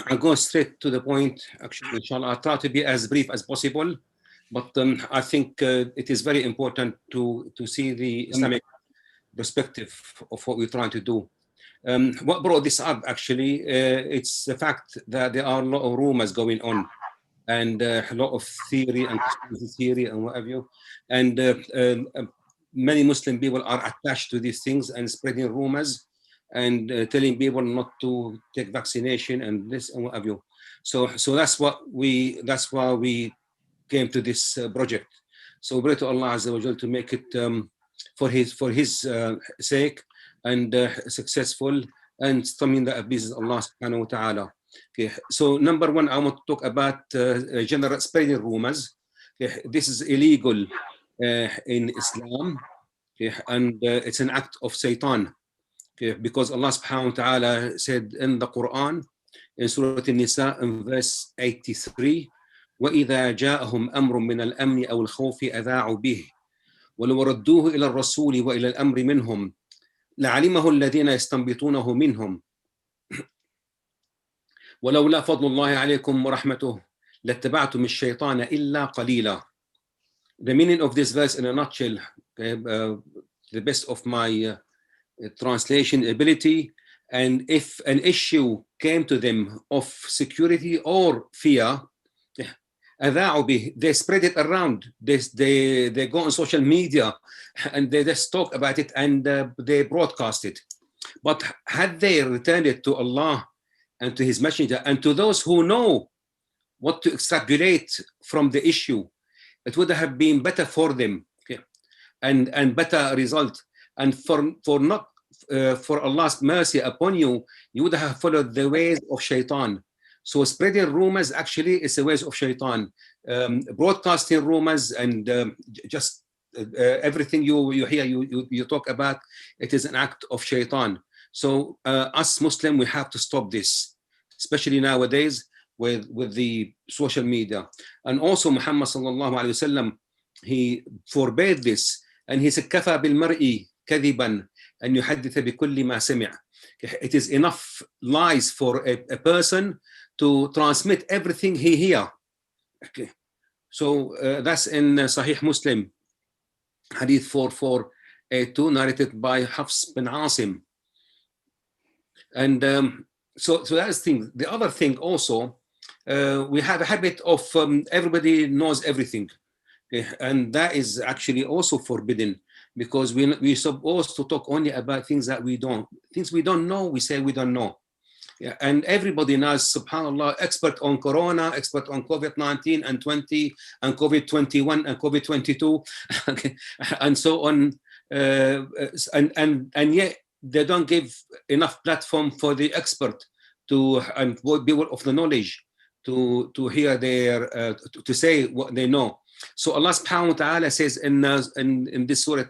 I'll go straight to the point. Actually, inshallah, I'll try to be as brief as possible. But I think it is very important to see the Islamic perspective of what we're trying to do. What brought this up, actually, it's the fact that there are a lot of rumors going on, and a lot of theory and conspiracy theory and what have you. And many Muslim people are attached to these things and spreading rumors and telling people not to take vaccination and this and what have you. So that's why we came to this project. So we pray to Allah Azza wa Jal to make it for his sake and successful, and something that pleases Allah subhanahu wa ta'ala. Okay, so number one, I want to talk about general spreading rumors. Okay, this is illegal in Islam, okay, and it's an act of Satan. Okay, because Allah subhanahu wa ta'ala said in the Quran, in Surah An-Nisa, in verse 83, وَإِذَا جَاءَهُمْ أَمْرٌ مِّنَ الْأَمْنِ أَوْ الْخَوْفِ أَذَاعُوا بِهِ وَلَوْ رَدُّوهُ إِلَى الرَّسُولِ وَإِلَى الْأَمْرِ مِنْهُمْ لَعَلِمَهُ الَّذِينَ يَسْتَنبِطُونَهُ مِنْهُمْ ولولا فضل الله عليكم ورحمته لاتبعتم الشيطان إلا قليلا. The meaning of this verse in a nutshell, the best of my translation ability, and if an issue came to them of security or fear, they spread it around. They go on social media and they just talk about it and they broadcast it. But had they returned it to Allah and to His Messenger and to those who know what to extrapolate from the issue, it would have been better for them, okay, and better result. And for Allah's mercy upon you, you would have followed the ways of Shaitan. So spreading rumors actually is the ways of Shaitan. Broadcasting rumors and just everything you hear, you talk about, it is an act of Shaitan. So us Muslim, we have to stop this, especially nowadays with the social media. And also Muhammad sallallahu alaihi wasallam, he forbade this, and he said, كَفَى بِالْمَرْءِ كَذِبًا أَنْ يُحَدِّثَ بِكُلِّ مَا سَمِعَ. It is enough lies for a person to transmit everything he hear. Okay. So that's in Sahih Muslim, Hadith 4482, narrated by Hafs bin Asim. And so that's the thing. The other thing also, we have a habit of everybody knows everything. Okay? And that is actually also forbidden, because we're supposed to talk only about things that we don't. Things we don't know, we say we don't know. Yeah, and everybody knows, subhanAllah, expert on Corona, expert on COVID-19 and 20 and COVID-21 and COVID-22, okay, and so on. And yet they don't give enough platform for the expert and people of the knowledge to hear their to say what they know. So Allah subhanahu wa ta'ala says in this surah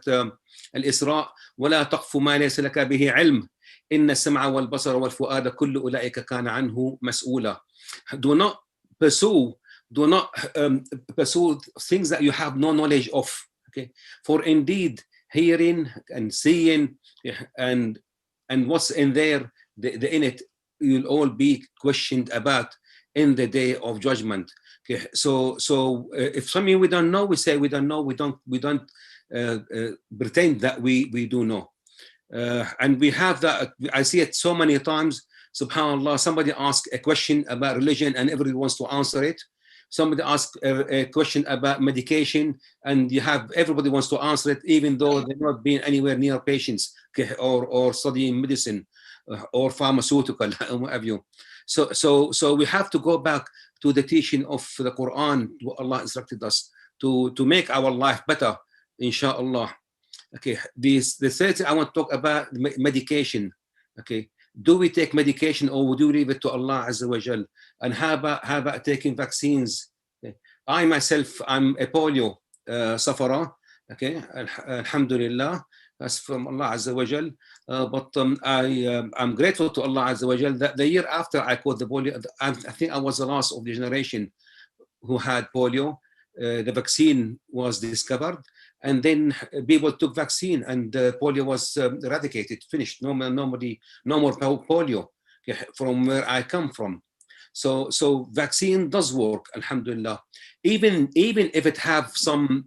Al-Isra, وَلَا تَقْفُ مَا لَيْسَ لَكَ بِهِ عِلْمٍ إِنَّ السَّمْعَ وَالْبَصَرَ وَالْفُؤَادَ كُلُّ أُولَئِكَ كَانَ عَنْهُ مَسْئُولًا. Do not pursue things that you have no knowledge of. Okay, for indeed hearing and seeing and what's in there, the in it, you'll all be questioned about in the day of judgment. Okay, so if something we don't know, we say we don't know. We don't pretend that we do know. And we have that. I see it so many times. Subhanallah, somebody asks a question about religion and everybody wants to answer it. Somebody asks a question about medication and everybody wants to answer it, even though they've not been anywhere near patients, okay, or studying medicine or pharmaceutical and what have you. So we have to go back to the teaching of the Quran, what Allah instructed us to make our life better, inshallah. Okay, the third thing I want to talk about, medication. Okay, do we take medication or do we leave it to Allah Azza wa Jal? And how about taking vaccines? Okay. I myself, I'm a polio sufferer. Okay, alhamdulillah, that's from Allah Azza wa Jal. But I'm grateful to Allah Azza wa Jal that the year after I caught the polio, I think I was the last of the generation who had polio. The vaccine was discovered, and then people took vaccine, and polio was eradicated, finished. No more polio from where I come from. So vaccine does work, alhamdulillah. Even if it have some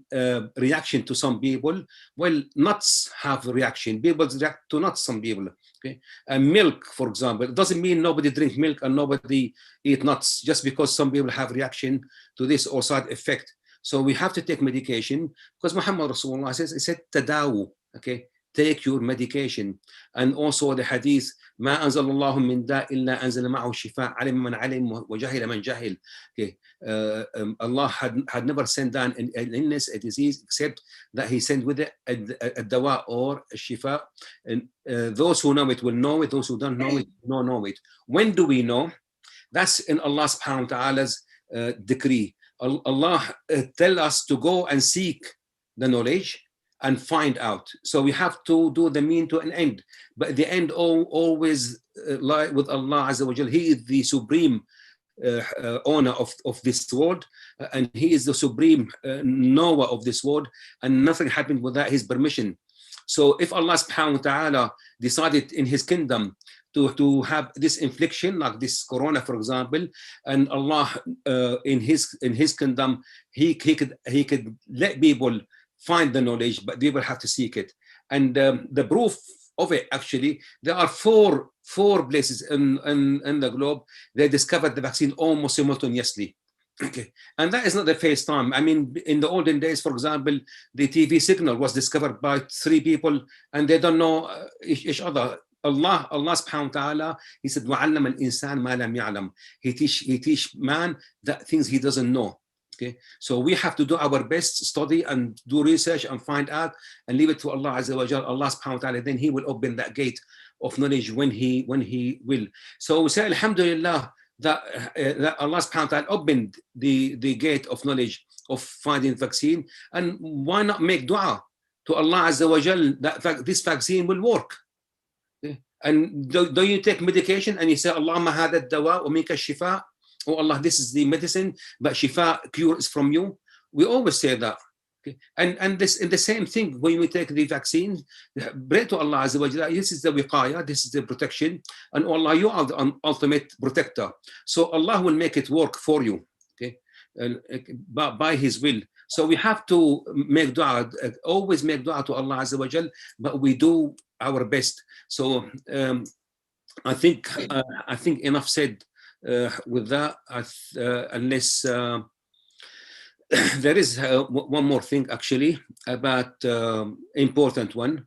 reaction to some people, well, nuts have a reaction. People react to nuts, some people. Okay, milk, for example, it doesn't mean nobody drink milk and nobody eat nuts just because some people have reaction to this or side effect. So we have to take medication because Muhammad Rasulullah says, he said, tadawu, okay, take your medication. And also the hadith, ما أنزل الله من داء إلا أنزل معه الشفاء علم من علم وجهل من جهل. Okay. Allah had never sent down an illness, a disease, except that He sent with it a dawa or a shifa. And those who know it will know it, those who don't know it, don't know it. When do we know? That's in Allah subhanahu wa ta'ala's decree. Allah tell us to go and seek the knowledge and find out. So we have to do the mean to an end. But the end always lie with Allah Azza wa Jal. He is the supreme owner of this world, and He is the supreme knower of this world, and nothing happened without His permission. So if Allah subhanahu wa ta'ala decided in His kingdom to have this infliction, like this corona, for example, and Allah in his kingdom, he could let people find the knowledge, but people have to seek it. And the proof of it, actually, there are four places in the globe they discovered the vaccine almost simultaneously. Okay, and that is not the first time. I mean, in the olden days, for example, the TV signal was discovered by 3 people, and they don't know each other. Allah subhanahu wa ta'ala, He said, وَعَلَّمَ الْإِنسَانَ مَا لَمْ يَعْلَمْ. He teach man that things he doesn't know. Okay, so we have to do our best, study and do research and find out and leave it to Allah Azza wa Jal. Allah subhanahu wa ta'ala, then He will open that gate of knowledge when He will. So we say, alhamdulillah, that Allah subhanahu wa ta'ala opened the gate of knowledge of finding vaccine. And why not make dua to Allah Azza wa Jal that this vaccine will work? And do you take medication and you say, Allahumma hada dawa wa minka shifa? Oh Allah, this is the medicine, but shifa, cure, is from you. We always say that. Okay? And this in the same thing when we take the vaccine, pray to Allah Azza wa Jalla, this is the wiqaya, this is the protection, and Allah, you are the ultimate protector. So Allah will make it work for you, okay, by His will. So we have to make dua, always make dua to Allah Azza wa Jalla, but we do our best. So I think enough said with that, unless there is one more thing actually about important one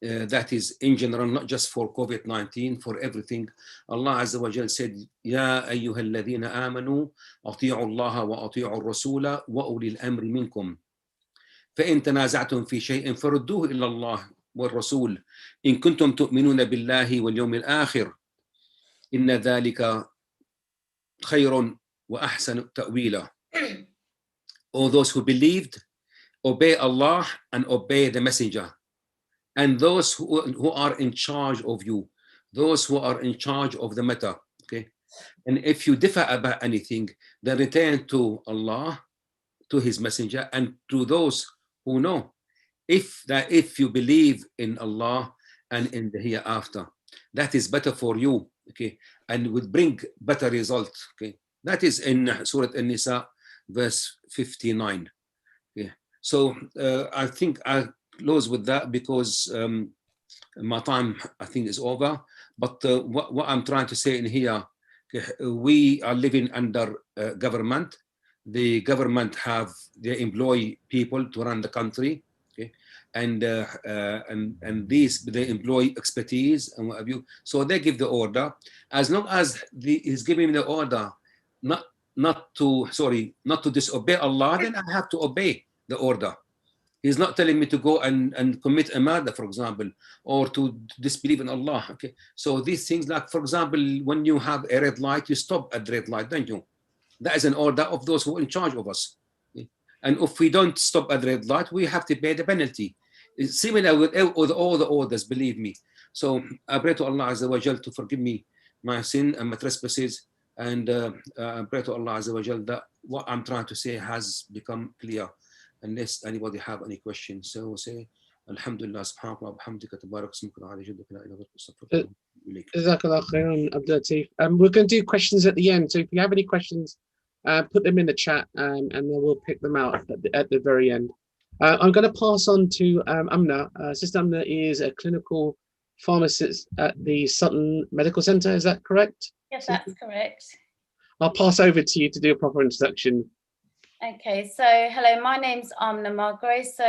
that is in general, not just for COVID-19, for everything. Allah Azza wa Jal said, Ya ayyuha alladhina amanu ati'u Allah wa ati'u ar-rasula wa ulil amri minkum فإن تنازعتم في شيء فردوه إلى الله والرسول إن كنتم تؤمنون بالله واليوم الآخر إن ذلك خير وأحسن تأويلا. All those who believed, obey Allah and obey the messenger. And those who are in charge of you, those who are in charge of the matter, okay? And if you differ about anything, then return to Allah, to His messenger, and to those who know. If you believe in Allah and in the hereafter, that is better for you, okay, and would bring better result, okay. That is in Surah An-Nisa, verse 59. Okay. So I think I close with that because my time, I think, is over. But what I'm trying to say in here, we are living under government. The government they employ people to run the country, okay, and these they employ expertise and what have you. So they give the order. As long as he's giving the order, not to disobey Allah, then I have to obey the order. He's not telling me to go and commit a murder, for example, or to disbelieve in Allah. Okay, so these things, like for example, when you have a red light, you stop at the red light, don't you? That is an order of those who are in charge of us. Okay? And if we don't stop at the red light, we have to pay the penalty. It's similar with all the orders, believe me. So I pray to Allah Azza wa Jal to forgive me my sin and my trespasses, and I pray to Allah Azza wa Jal that what I'm trying to say has become clear. Unless anybody have any questions, so say, الحمد لله سبحانك وبحمدك تبارك اسمك وتعالى جدك لا اله الا انت استغفرك Uh, واتوب اليك. Jazakallah khairan, Abdul Latif. We're going to do questions at the end. So if you have any questions, put them in the chat, and then we'll pick them out at the very end. I'm going to pass on to Amna. Sister Amna is a clinical pharmacist at the Sutton Medical Centre. Is that correct? Yes, that's correct. I'll pass over to you to do a proper introduction. Okay, so hello, my name's Amna Margray. So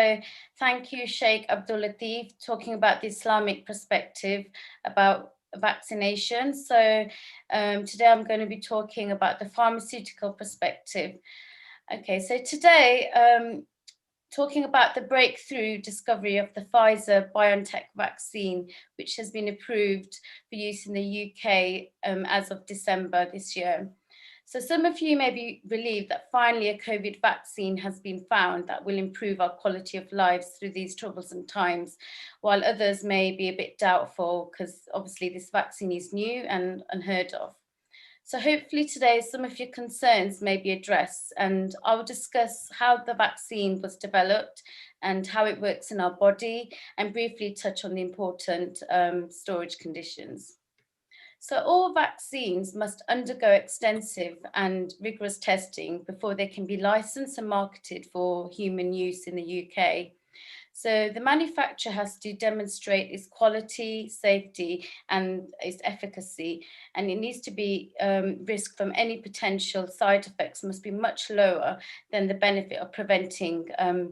thank you, Sheikh Abdul Latif, talking about the Islamic perspective about vaccination. So today I'm going to be talking about the pharmaceutical perspective. Okay, so today, talking about the breakthrough discovery of the Pfizer-BioNTech vaccine, which has been approved for use in the UK as of December this year. So some of you may be relieved that finally a COVID vaccine has been found that will improve our quality of lives through these troublesome times, while others may be a bit doubtful because obviously this vaccine is new and unheard of. So hopefully today some of your concerns may be addressed, and I will discuss how the vaccine was developed and how it works in our body, and briefly touch on the important storage conditions. So all vaccines must undergo extensive and rigorous testing before they can be licensed and marketed for human use in the UK. So the manufacturer has to demonstrate its quality, safety, and its efficacy, and it needs to be risk from any potential side effects must be much lower than the benefit of preventing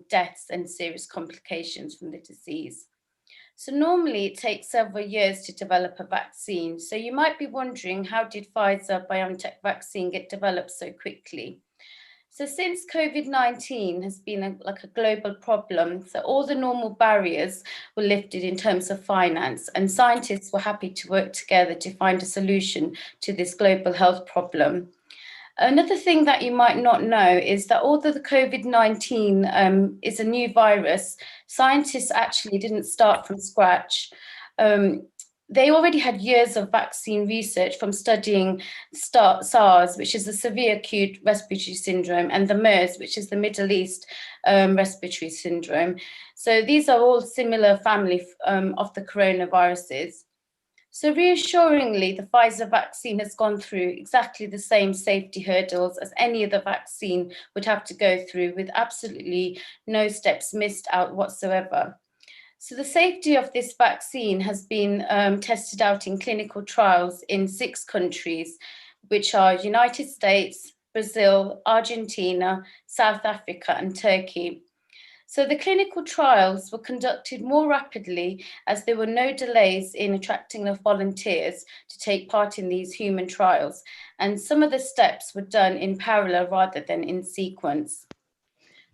deaths and serious complications from the disease. So normally it takes several years to develop a vaccine. So you might be wondering, how did Pfizer-BioNTech vaccine get developed so quickly? So since COVID-19 has been like a global problem, so all the normal barriers were lifted in terms of finance, and scientists were happy to work together to find a solution to this global health problem. Another thing that you might not know is that although the COVID-19 is a new virus, scientists actually didn't start from scratch. They already had years of vaccine research from studying SARS, which is the severe acute respiratory syndrome, and the MERS, which is the Middle East respiratory syndrome. So these are all similar family of the coronaviruses. So reassuringly, the Pfizer vaccine has gone through exactly the same safety hurdles as any other vaccine would have to go through, with absolutely no steps missed out whatsoever. So the safety of this vaccine has been tested out in clinical trials in 6 countries, which are United States, Brazil, Argentina, South Africa, and Turkey. So the clinical trials were conducted more rapidly as there were no delays in attracting enough volunteers to take part in these human trials, and some of the steps were done in parallel rather than in sequence.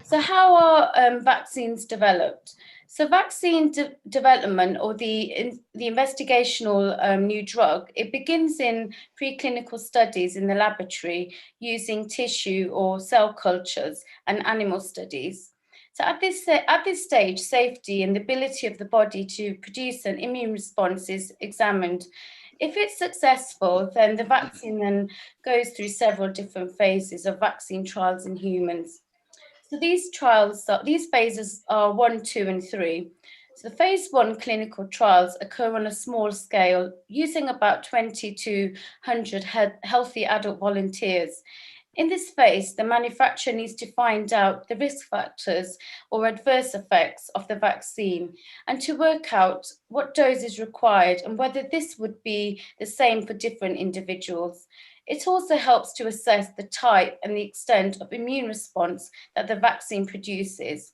So how are vaccines developed? So vaccine development, or the investigational new drug, it begins in preclinical studies in the laboratory using tissue or cell cultures and animal studies. So at this stage, safety and the ability of the body to produce an immune response is examined. If it's successful, then the vaccine then goes through several different phases of vaccine trials in humans. So these phases are 1, 2, and 3. So the phase 1 clinical trials occur on a small scale, using about 20 to 100 healthy adult volunteers. In this phase, the manufacturer needs to find out the risk factors or adverse effects of the vaccine, and to work out what dose is required and whether this would be the same for different individuals. It also helps to assess the type and the extent of immune response that the vaccine produces.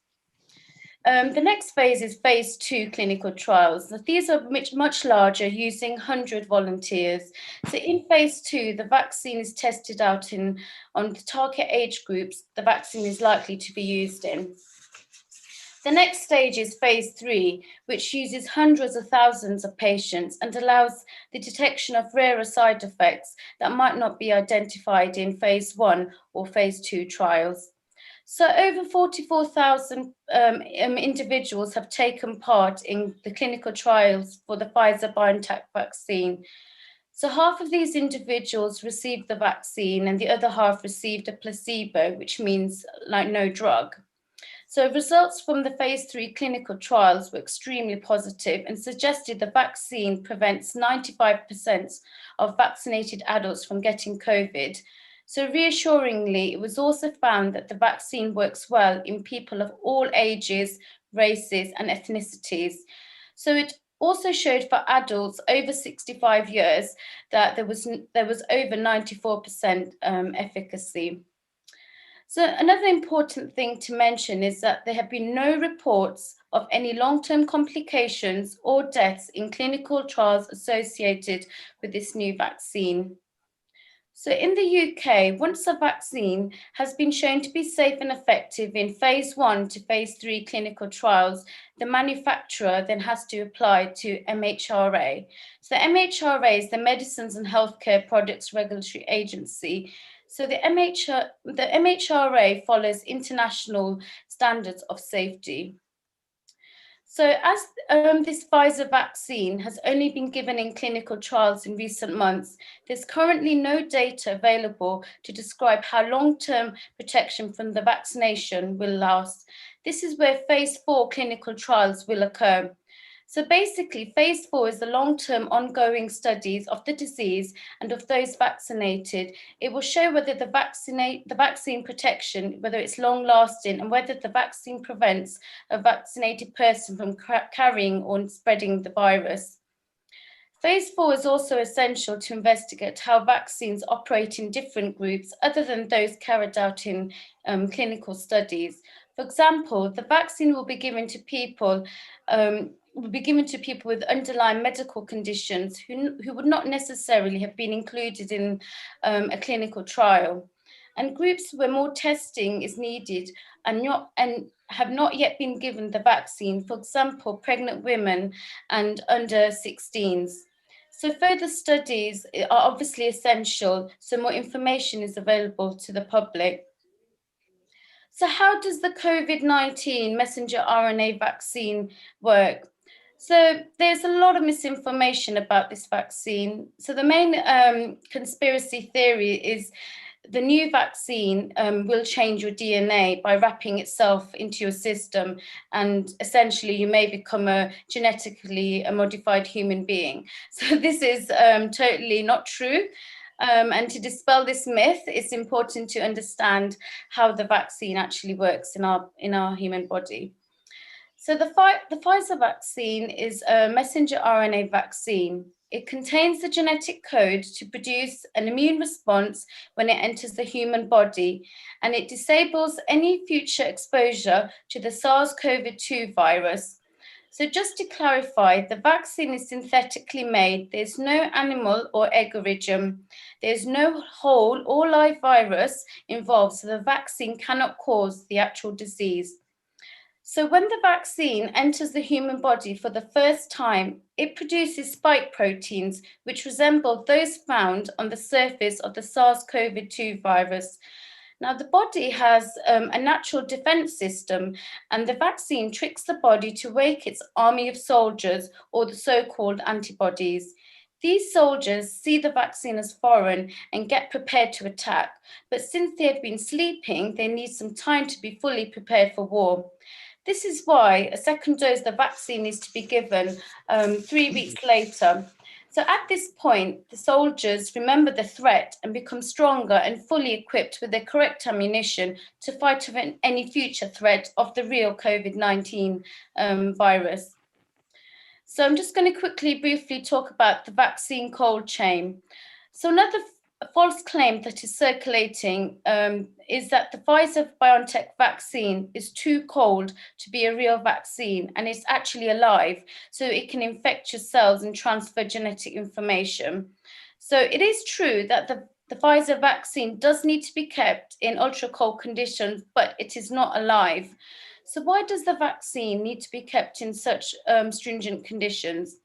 The next phase is phase 2 clinical trials. These are much larger, using 100 volunteers. So in phase 2, the vaccine is tested out on the target age groups the vaccine is likely to be used in. The next stage is phase 3, which uses hundreds of thousands of patients and allows the detection of rarer side effects that might not be identified in phase 1 or phase 2 trials. So over 44,000 individuals have taken part in the clinical trials for the Pfizer-BioNTech vaccine. So half of these individuals received the vaccine and the other half received a placebo, which means like no drug. So results from the phase 3 clinical trials were extremely positive and suggested the vaccine prevents 95% of vaccinated adults from getting COVID. So reassuringly, it was also found that the vaccine works well in people of all ages, races, and ethnicities. So it also showed for adults over 65 years that there was over 94% efficacy. So another important thing to mention is that there have been no reports of any long-term complications or deaths in clinical trials associated with this new vaccine. So in the UK, once a vaccine has been shown to be safe and effective in phase 1 to phase 3 clinical trials, the manufacturer then has to apply to MHRA. So MHRA is the Medicines and Healthcare Products Regulatory Agency. So the MHRA follows international standards of safety. So as this Pfizer vaccine has only been given in clinical trials in recent months, there's currently no data available to describe how long-term protection from the vaccination will last. This is where phase 4 clinical trials will occur. So basically, phase 4 is the long-term ongoing studies of the disease and of those vaccinated. It will show whether the vaccine protection, whether it's long-lasting, and whether the vaccine prevents a vaccinated person from carrying or spreading the virus. Phase 4 is also essential to investigate how vaccines operate in different groups other than those carried out in clinical studies. For example, the vaccine will be given to people with underlying medical conditions who would not necessarily have been included in a clinical trial, and groups where more testing is needed and have not yet been given the vaccine, for example, pregnant women and under 16s. So further studies are obviously essential, so more information is available to the public. So how does the COVID-19 messenger RNA vaccine work? So there's a lot of misinformation about this vaccine. So the main conspiracy theory is the new vaccine will change your DNA by wrapping itself into your system, and essentially you may become a genetically modified human being. So this is totally not true. And to dispel this myth, it's important to understand how the vaccine actually works in our human body. So the Pfizer vaccine is a messenger RNA vaccine. It contains the genetic code to produce an immune response when it enters the human body, and it disables any future exposure to the SARS-CoV-2 virus. So just to clarify, the vaccine is synthetically made. There's no animal or egg origin. There's no whole or live virus involved, so the vaccine cannot cause the actual disease. So when the vaccine enters the human body for the first time, it produces spike proteins, which resemble those found on the surface of the SARS-CoV-2 virus. Now, the body has a natural defense system, and the vaccine tricks the body to wake its army of soldiers, or the so-called antibodies. These soldiers see the vaccine as foreign and get prepared to attack. But since they have been sleeping, they need some time to be fully prepared for war. This is why a second dose of the vaccine needs to be given 3 weeks later. So at this point, the soldiers remember the threat and become stronger and fully equipped with the correct ammunition to fight any future threat of the real COVID-19 virus. So I'm just going to briefly talk about the vaccine cold chain. So another false claim that is circulating is that the Pfizer-BioNTech vaccine is too cold to be a real vaccine, and it's actually alive, so it can infect your cells and transfer genetic information. So it is true that the Pfizer vaccine does need to be kept in ultra cold conditions, but it is not alive. So why does the vaccine need to be kept in such stringent conditions?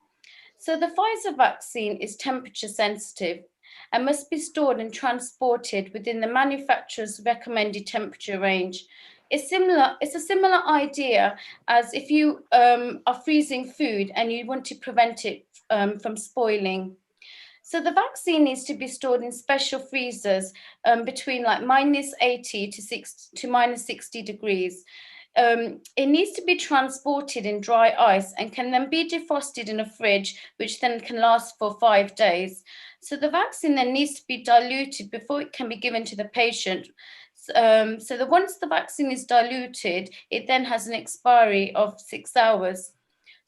So the Pfizer vaccine is temperature sensitive and must be stored and transported within the manufacturer's recommended temperature range. It's a similar idea as if you are freezing food and you want to prevent it from spoiling. So the vaccine needs to be stored in special freezers between like -80 to -60 degrees. it needs to be transported in dry ice and can then be defrosted in a fridge, which then can last for 5 days. So the vaccine then needs to be diluted before it can be given to the patient. So that once the vaccine is diluted, it then has an expiry of 6 hours.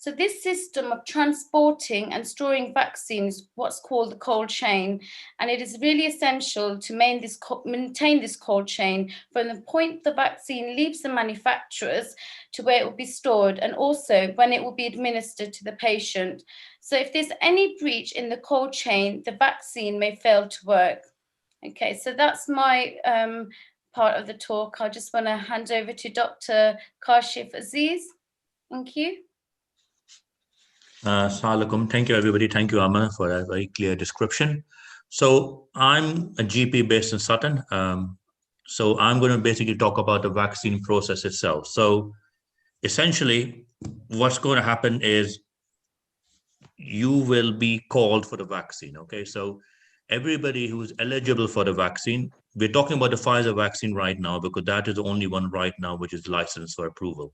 So this system of transporting and storing vaccines, what's called the cold chain, and it is really essential to maintain this cold chain from the point the vaccine leaves the manufacturers to where it will be stored, and also when it will be administered to the patient. So if there's any breach in the cold chain, the vaccine may fail to work. Okay, so that's my part of the talk. I just want to hand over to Dr. Kashif Aziz. Thank you. Assalamualaikum. Thank you, everybody. Thank you, Amma, for a very clear description. So I'm a GP based in Sutton. So I'm going to basically talk about the vaccine process itself. So essentially, what's going to happen is you will be called for the vaccine. Okay, so everybody who's eligible for the vaccine, we're talking about the Pfizer vaccine right now because that is the only one right now which is licensed for approval.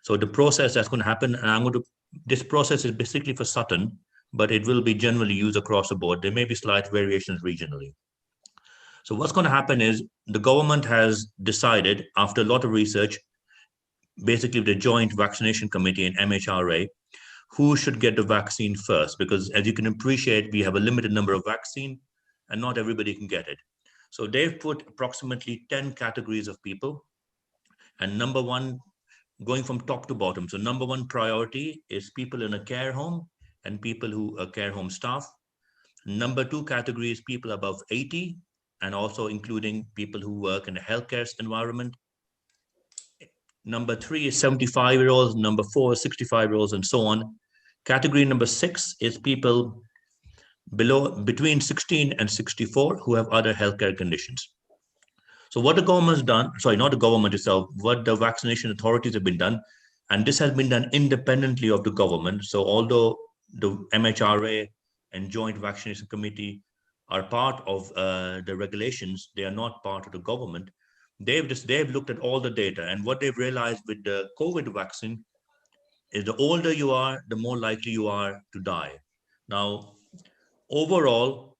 So the process that's going to happen, and this process is basically for Sutton, but it will be generally used across the board. There may be slight variations regionally. So what's going to happen is the government has decided, after a lot of research, basically the Joint Vaccination Committee and MHRA, who should get the vaccine first, because as you can appreciate, we have a limited number of vaccine and not everybody can get it. So they've put approximately 10 categories of people, and number one, going from top to bottom. So number one priority is people in a care home and people who are care home staff. Number two category is people above 80, and also including people who work in a healthcare environment. Number three is 75-year-olds, number four is 65-year-olds, and so on. Category number 6 is people between 16 and 64 who have other healthcare conditions. So what the government's done, sorry, not the government itself, what the vaccination authorities have been done, and this has been done independently of the government. So although the MHRA and Joint Vaccination Committee are part of the regulations, they are not part of the government. They've looked at all the data, and what they've realized with the COVID vaccine is the older you are, the more likely you are to die. Now, overall,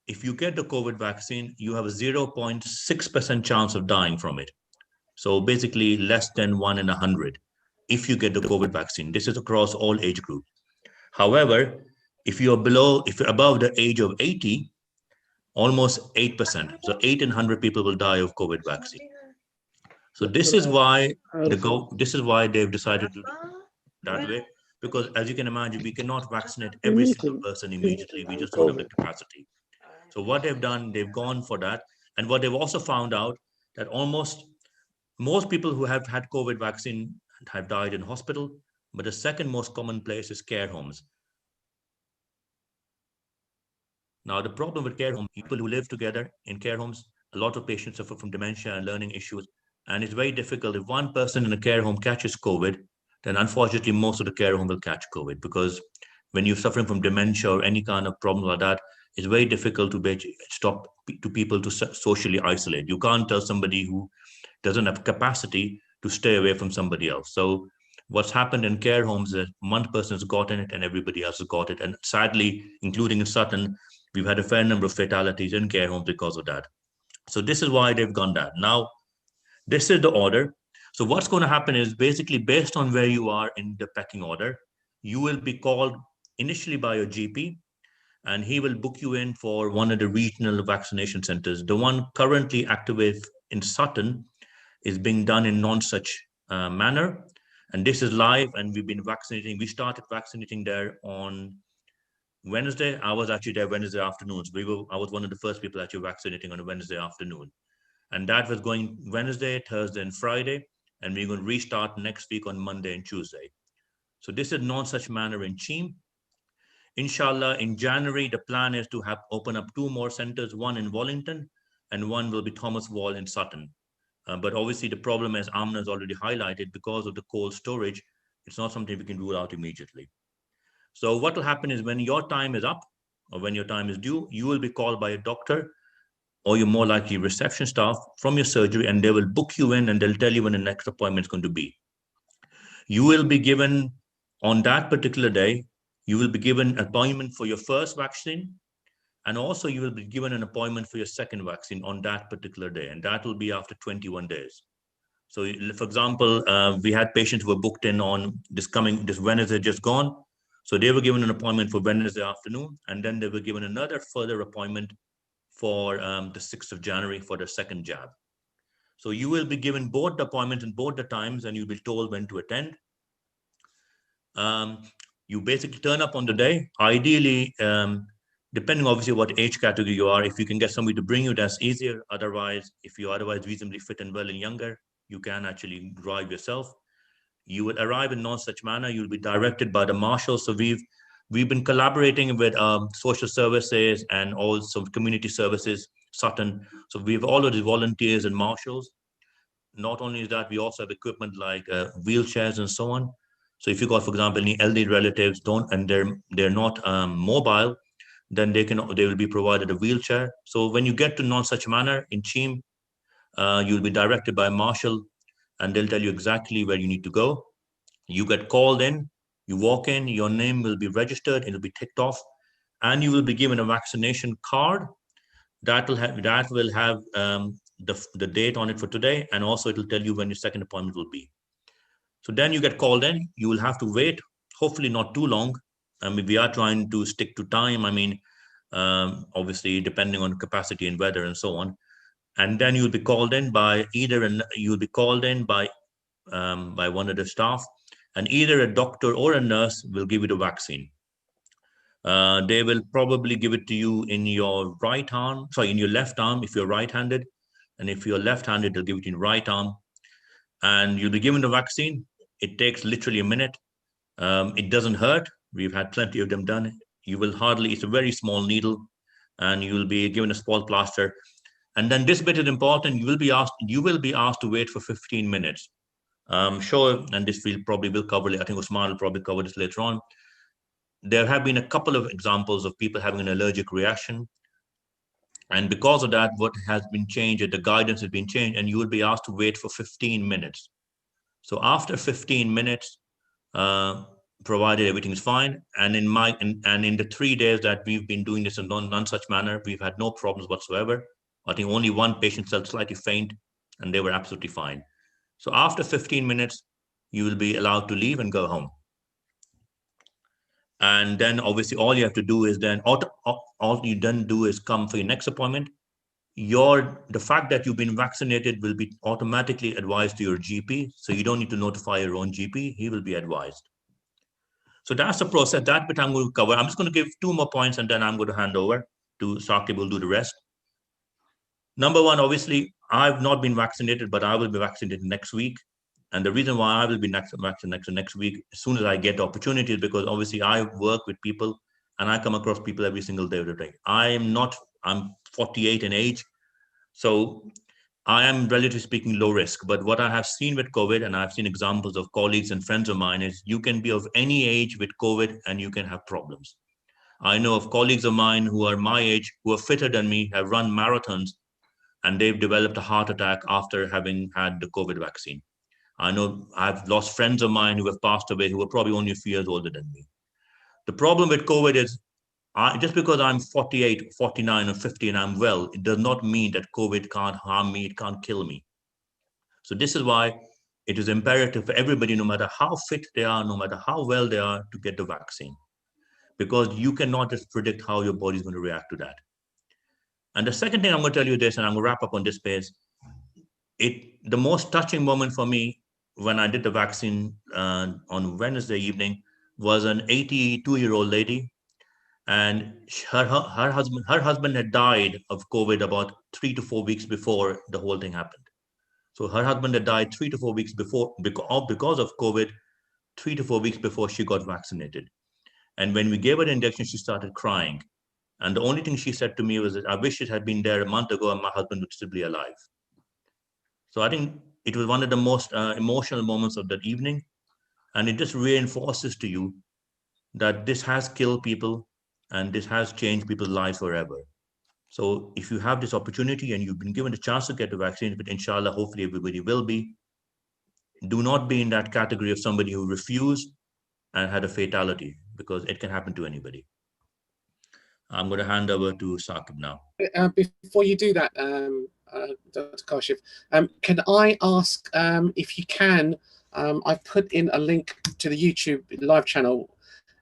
if you get the COVID vaccine, you have a 0.6% chance of dying from it. So basically less than 1 in 100 if you get the COVID vaccine. This is across all age groups. However, if you're above the age of 80, almost 8%. So 8 in 100 people will die of COVID vaccine. So this is why they've decided to do that way, because as you can imagine, we cannot vaccinate every single person immediately. We just don't have the capacity. So what they've done, they've gone for that. And what they've also found out that most people who have had COVID vaccine have died in hospital, but the second most common place is care homes. Now, the problem with care homes, people who live together in care homes, a lot of patients suffer from dementia and learning issues. And it's very difficult. If one person in a care home catches COVID, then unfortunately, most of the care home will catch COVID, because when you're suffering from dementia or any kind of problem like that, it's very difficult to stop people to socially isolate. You can't tell somebody who doesn't have capacity to stay away from somebody else. So what's happened in care homes is one person has gotten it and everybody else has got it. And sadly, including in Sutton, we've had a fair number of fatalities in care homes because of that. So this is why they've done that. Now, this is the order. So what's going to happen is basically based on where you are in the pecking order, you will be called initially by your GP, and he will book you in for one of the regional vaccination centers. The one currently active in Sutton is being done in non-such manner. And this is live, and we've been vaccinating. We started vaccinating there on Wednesday. I was actually there Wednesday afternoon. So I was one of the first people actually vaccinating on a Wednesday afternoon. And that was going Wednesday, Thursday, and Friday. And we're going to restart next week on Monday and Tuesday. So this is non-such manner in Cheam. Inshallah, in January, the plan is to open up 2 more centers, one in Wallington, and one will be Thomas Wall in Sutton. But obviously the problem, as Amna has already highlighted, because of the cold storage, it's not something we can rule out immediately. So what will happen is when your time is up or when your time is due, you will be called by a doctor or your more likely reception staff from your surgery, and they will book you in and they'll tell you when the next appointment is going to be. You will be given on that particular day, you will be given an appointment for your first vaccine, and also you will be given an appointment for your second vaccine on that particular day, and that will be after 21 days. So for example, we had patients who were booked in on this Wednesday just gone. So they were given an appointment for Wednesday afternoon, and then they were given another further appointment for the 6th of January for the second jab. So you will be given both the appointments and both the times, and you'll be told when to attend. You basically turn up on the day. Ideally, depending obviously what age category you are, if you can get somebody to bring you, that's easier. Otherwise, if you're otherwise reasonably fit and well and younger, you can actually drive yourself. You will arrive in no such manner. You'll be directed by the marshal. So we've been collaborating with social services and also community services, Sutton. So we have all of these volunteers and marshals. Not only is that, we also have equipment like wheelchairs and so on. So if you got, for example, any elderly relatives and they're not mobile, then they will be provided a wheelchair. So when you get to non such manner in Cheam, you'll be directed by a marshal, and they'll tell you exactly where you need to go. You get called in, you walk in, your name will be registered, it'll be ticked off, and you will be given a vaccination card that will have the date on it for today, and also it will tell you when your second appointment will be. So then you get called in, you will have to wait, hopefully not too long. I mean, we are trying to stick to time. I mean, obviously depending on capacity and weather and so on. And then you'll be called in by one of the staff, and either a doctor or a nurse will give you the vaccine. They will probably give it to you in your in your left arm if you're right-handed, and if you're left-handed, they'll give it in your right arm, and you'll be given the vaccine. It takes literally a minute. It doesn't hurt. We've had plenty of them done. It's a very small needle, and you will be given a small plaster. And then this bit is important. You will be asked to wait for 15 minutes. Sure, and this will cover it. I think Usman will probably cover this later on. There have been a couple of examples of people having an allergic reaction. And because of that, what has been changed, the guidance has been changed, and you will be asked to wait for 15 minutes. So after 15 minutes, provided everything is fine, and in the 3 days that we've been doing this in none such manner, we've had no problems whatsoever. I think only one patient felt slightly faint, and they were absolutely fine. So after 15 minutes, you will be allowed to leave and go home. And then obviously all you have to do is all you then do is come for your next appointment. The fact that you've been vaccinated will be automatically advised to your GP. So you don't need to notify your own GP, he will be advised. So that's the process. That bit I'm going to cover. I'm just going to give 2 more points, and then I'm going to hand over to Saqib, who will do the rest. Number one, obviously, I've not been vaccinated, but I will be vaccinated next week. And the reason why I will be vaccinated next week, as soon as I get the opportunity, is because obviously I work with people and I come across people every single day of the day. I'm 48 in age, so I am relatively speaking low risk. But what I have seen with COVID, and I've seen examples of colleagues and friends of mine, is you can be of any age with COVID and you can have problems. I know of colleagues of mine who are my age, who are fitter than me, have run marathons, and they've developed a heart attack after having had the COVID vaccine. I know I've lost friends of mine who have passed away, who are probably only a few years older than me. The problem with COVID is, just because I'm 48, 49, or 50 and I'm well, it does not mean that COVID can't harm me, it can't kill me. So this is why it is imperative for everybody, no matter how fit they are, no matter how well they are, to get the vaccine. Because you cannot just predict how your body is going to react to that. And the second thing I'm going to tell you this, and I'm going to wrap up on this page, the most touching moment for me when I did the vaccine on Wednesday evening was an 82-year-old lady, and her husband had died of COVID about 3 to 4 weeks before the whole thing happened. So her husband had died 3 to 4 weeks before because of COVID, 3 to 4 weeks before she got vaccinated. And when we gave her the injection, she started crying. And the only thing she said to me was that, I wish it had been there a month ago and my husband would still be alive. So I think it was one of the most emotional moments of that evening. And it just reinforces to you that this has killed people and this has changed people's lives forever. So if you have this opportunity and you've been given a chance to get the vaccine, but inshallah, hopefully everybody will be, do not be in that category of somebody who refused and had a fatality, because it can happen to anybody. I'm going to hand over to Saqib now. Before you do that, Dr. Kashif, can I ask if you can? I've put in a link to the YouTube live channel.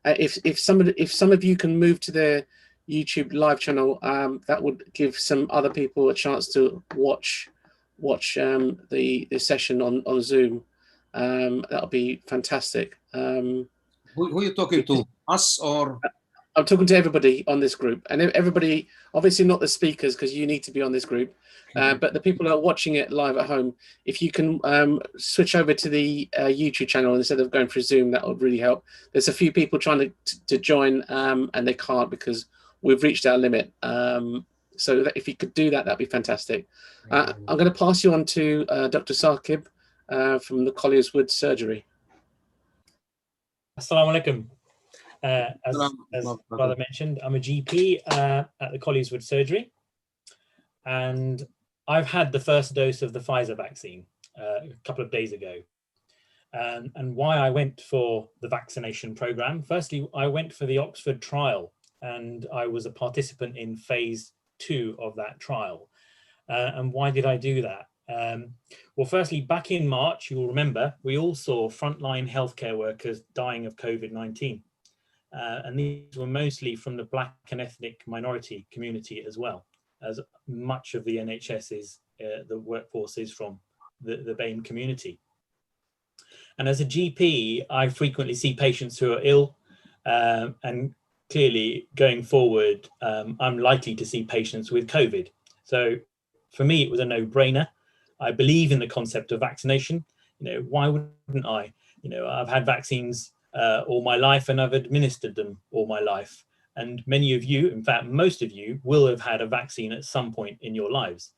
If some of you can move to the YouTube live channel, that would give some other people a chance to watch the session on Zoom. That'll be fantastic. Who are you talking to? Us or? I'm talking to everybody on this group, and everybody, obviously not the speakers because you need to be on this group, but the people who are watching it live at home, if you can switch over to the YouTube channel instead of going through Zoom, that would really help. There's a few people trying to join and they can't because we've reached our limit. So if you could do that, that'd be fantastic. I'm going to pass you on to Dr. Saqib from the Colliers-Wood Surgery. Assalamu alaikum. As brother mentioned, I'm a GP at the Colliers-Wood Surgery, and I've had the first dose of the Pfizer vaccine a couple of days ago. And why I went for the vaccination program, firstly, I went for the Oxford trial, and I was a participant in phase 2 of that trial. And why did I do that? Well, firstly, back in March, you'll remember, we all saw frontline healthcare workers dying of COVID-19. And these were mostly from the Black and ethnic minority community as well, as much of the NHS is, the workforce is from the BAME community. And as a GP, I frequently see patients who are ill, and clearly going forward, I'm likely to see patients with COVID. So for me, it was a no-brainer. I believe in the concept of vaccination. You know, why wouldn't I? You know, I've had vaccines all my life, and I've administered them all my life. And many of you, in fact, most of you, will have had a vaccine at some point in your lives.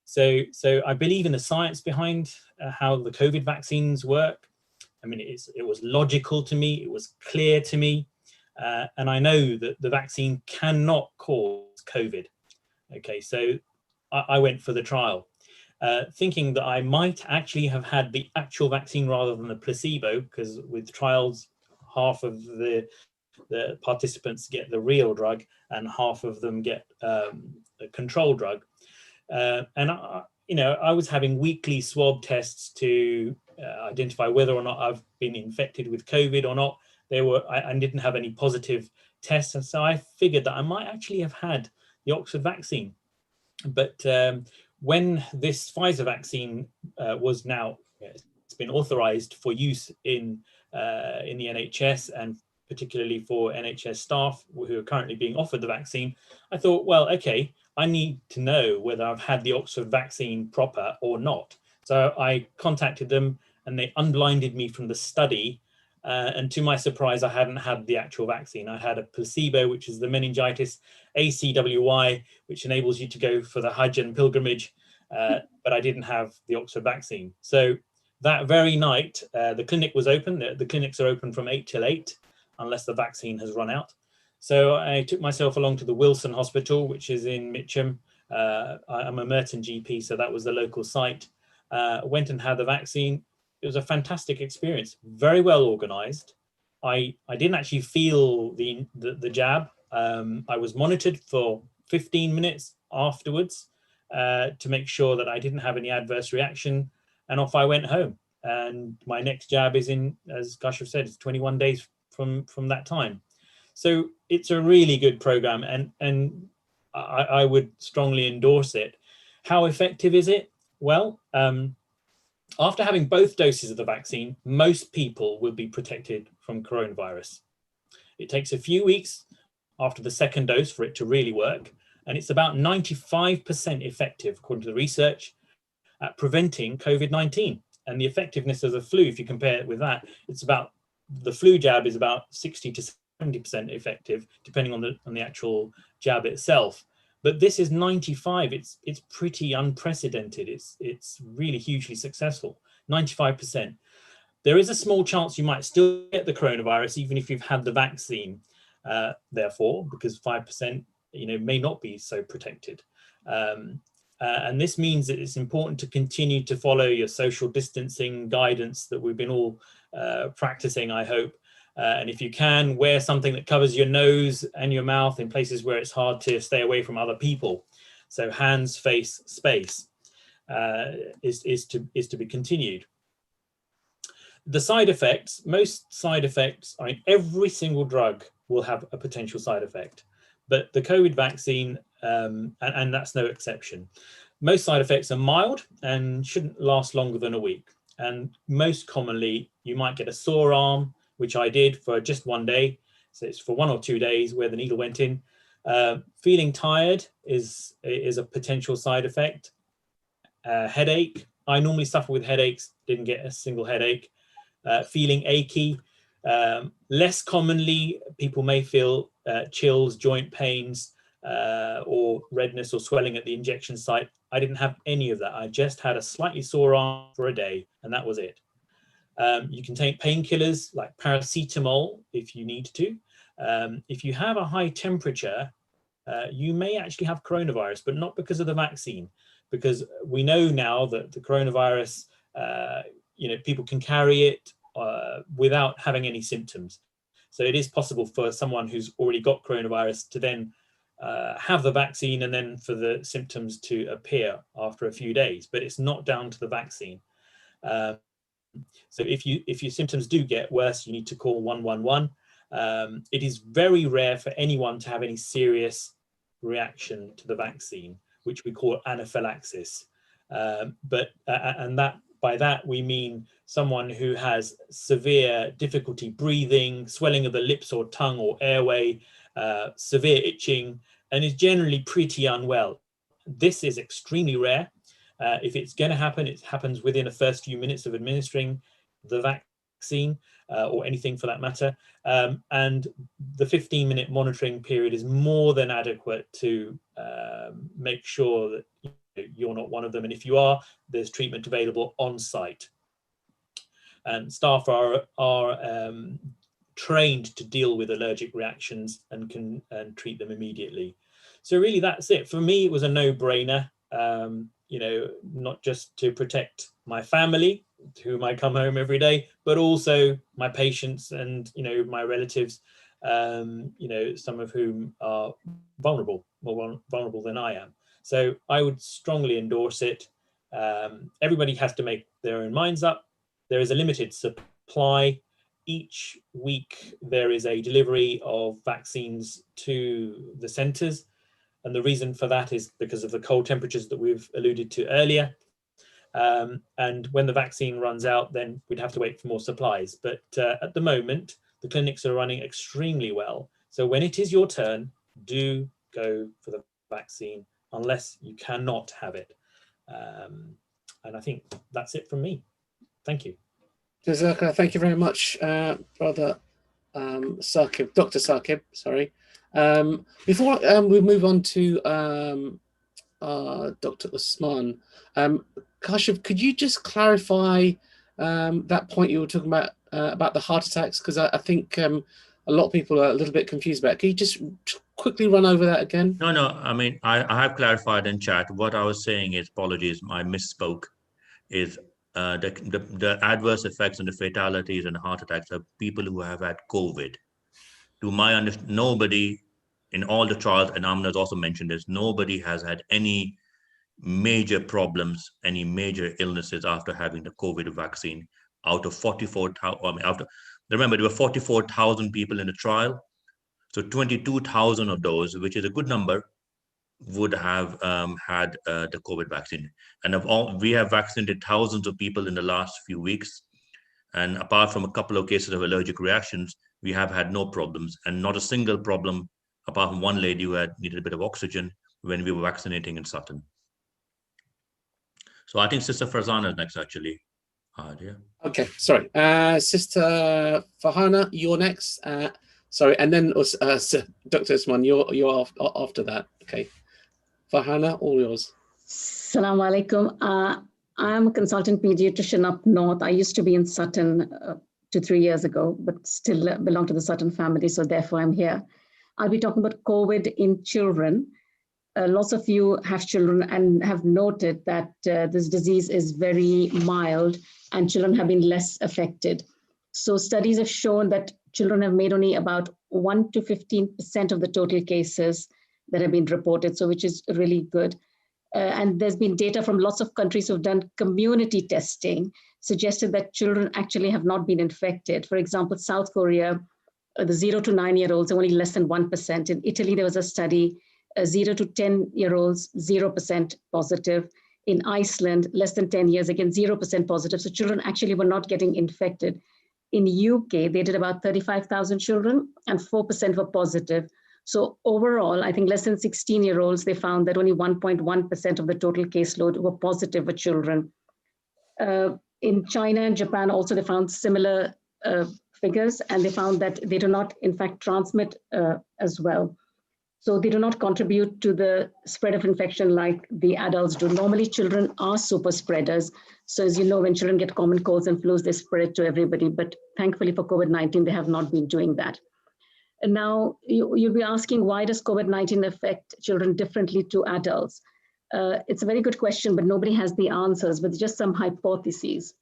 So I believe in the science behind how the COVID vaccines work. I mean, it was logical to me, it was clear to me, and I know that the vaccine cannot cause COVID. Okay, so I went for the trial. Thinking that I might actually have had the actual vaccine rather than the placebo, because with trials, half of the participants get the real drug and half of them get a control drug. And I was having weekly swab tests to identify whether or not I've been infected with COVID or not. I didn't have any positive tests, and so I figured that I might actually have had the Oxford vaccine. But when this Pfizer vaccine was now, it's been authorized for use in the NHS, and particularly for NHS staff who are currently being offered the vaccine, I thought, well, okay, I need to know whether I've had the Oxford vaccine proper or not. So I contacted them and they unblinded me from the study. And to my surprise, I hadn't had the actual vaccine. I had a placebo, which is the meningitis ACWY, which enables you to go for the Hajj and pilgrimage, but I didn't have the Oxford vaccine. So that very night, the clinic was open. The clinics are open from 8 till 8, unless the vaccine has run out. So I took myself along to the Wilson Hospital, which is in Mitcham. I'm a Merton GP, so that was the local site. Went and had the vaccine. It was a fantastic experience, very well organized. I didn't actually feel the jab. I was monitored for 15 minutes afterwards to make sure that I didn't have any adverse reaction, and off I went home. And my next jab is in, as Kashif said, it's 21 days from that time. So it's a really good program, and I would strongly endorse it. How effective is it? Well, after having both doses of the vaccine, most people will be protected from coronavirus. It takes a few weeks after the second dose for it to really work, and it's about 95% effective, according to the research, at preventing COVID-19. And the effectiveness of the flu, if you compare it with that, it's about, the flu jab is about 60 to 70% effective, depending on the actual jab itself. But this is 95. It's pretty unprecedented. It's really hugely successful. 95%. There is a small chance you might still get the coronavirus even if you've had the vaccine. Therefore, because 5% may not be so protected. And this means that it's important to continue to follow your social distancing guidance that we've been all practicing, I hope. And if you can, wear something that covers your nose and your mouth in places where it's hard to stay away from other people. So hands, face, space is to be continued. The side effects, most side effects, I mean, every single drug will have a potential side effect, but the COVID vaccine, and that's no exception. Most side effects are mild and shouldn't last longer than a week. And most commonly, you might get a sore arm, which I did for just 1 day. So it's for 1 or 2 days where the needle went in. Feeling tired is a potential side effect. Headache. I normally suffer with headaches, didn't get a single headache. Feeling achy. Less commonly, people may feel chills, joint pains, or redness or swelling at the injection site. I didn't have any of that. I just had a slightly sore arm for a day, and that was it. You can take painkillers like paracetamol if you need to. If you have a high temperature, you may actually have coronavirus, but not because of the vaccine, because we know now that the coronavirus, people can carry it without having any symptoms. So it is possible for someone who's already got coronavirus to then have the vaccine and then for the symptoms to appear after a few days, but it's not down to the vaccine. So if your symptoms do get worse, you need to call 111. It is very rare for anyone to have any serious reaction to the vaccine, which we call anaphylaxis. By that we mean someone who has severe difficulty breathing, swelling of the lips or tongue or airway, severe itching, and is generally pretty unwell. This is extremely rare. If it's going to happen, it happens within the first few minutes of administering the vaccine or anything for that matter. And the 15-minute monitoring period is more than adequate to make sure that you're not one of them. And if you are, there's treatment available on site. And staff are trained to deal with allergic reactions and can treat them immediately. So really that's it. For me, it was a no-brainer. Not just to protect my family, to whom I come home every day, but also my patients and, my relatives, some of whom are vulnerable, more vulnerable than I am. So I would strongly endorse it. Everybody has to make their own minds up. There is a limited supply. Each week there is a delivery of vaccines to the centres. And the reason for that is because of the cold temperatures that we've alluded to earlier. And when the vaccine runs out, then we'd have to wait for more supplies. But at the moment, the clinics are running extremely well. So when it is your turn, do go for the vaccine unless you cannot have it. And I think that's it from me. Thank you. Jazakallah, thank you very much, Brother Saqib, Dr. Saqib, sorry. Before we move on to Dr. Usman, Kashif, could you just clarify that point you were talking about the heart attacks? Because I think a lot of people are a little bit confused about it. Can you just quickly run over that again? No, I mean, I have clarified in chat. What I was saying is, apologies, I misspoke, is the adverse effects and the fatalities and the heart attacks are people who have had COVID. To my understanding, nobody in all the trials, and Amna's also mentioned this, nobody has had any major problems, any major illnesses after having the COVID vaccine. Out of 44,000, remember there were 44,000 people in the trial. So 22,000 of those, which is a good number, would have had the COVID vaccine. And we have vaccinated thousands of people in the last few weeks. And apart from a couple of cases of allergic reactions, we have had no problems, and not a single problem apart from one lady who had needed a bit of oxygen when we were vaccinating in Sutton. So I think Sister Farzana is next, actually. Yeah. Okay, sorry. Sister Farhana, you're next. Sorry, and then Dr. Usman, you're after that. Okay. Farhana, all yours. Assalamu alaikum. I'm a consultant pediatrician up north. I used to be in Sutton 2-3 years ago, but still belong to the Sutton family, so therefore I'm here. I'll be talking about COVID in children. Lots of you have children and have noted that this disease is very mild and children have been less affected. So studies have shown that children have made only about 1 to 15% of the total cases that have been reported, so which is really good. And there's been data from lots of countries who've done community testing, suggested that children actually have not been infected. For example, South Korea, the 0 to 9-year-olds, only less than 1%. In Italy, there was a study, 0 to 10-year-olds, 0% positive. In Iceland, less than 10 years, again, 0% positive. So children actually were not getting infected. In UK, they did about 35,000 children and 4% were positive. So overall, I think less than 16-year-olds, they found that only 1.1% of the total caseload were positive for children. In China and Japan also, they found similar figures, and they found that they do not, in fact, transmit as well. So they do not contribute to the spread of infection like the adults do. Normally, children are super spreaders. So as you know, when children get common colds and flus, they spread to everybody. But thankfully for COVID-19, they have not been doing that. And now you'll be asking, why does COVID-19 affect children differently to adults? It's a very good question, but nobody has the answers, but just some hypotheses.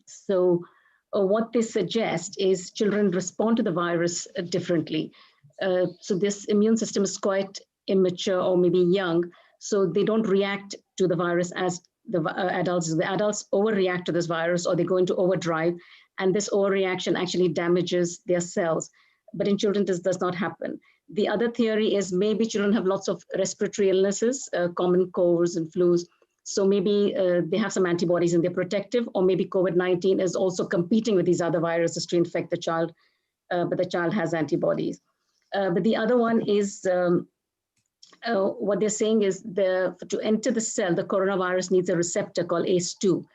So what they suggest is children respond to the virus differently. So this immune system is quite immature or maybe young, so they don't react to the virus as the adults. The adults overreact to this virus, or they go into overdrive, and this overreaction actually damages their cells. But in children, this does not happen. The other theory is maybe children have lots of respiratory illnesses, common colds and flus. So maybe they have some antibodies and they're protective, or maybe COVID-19 is also competing with these other viruses to infect the child, but the child has antibodies. But the other one is what they're saying is to enter the cell, the coronavirus needs a receptor called ACE2.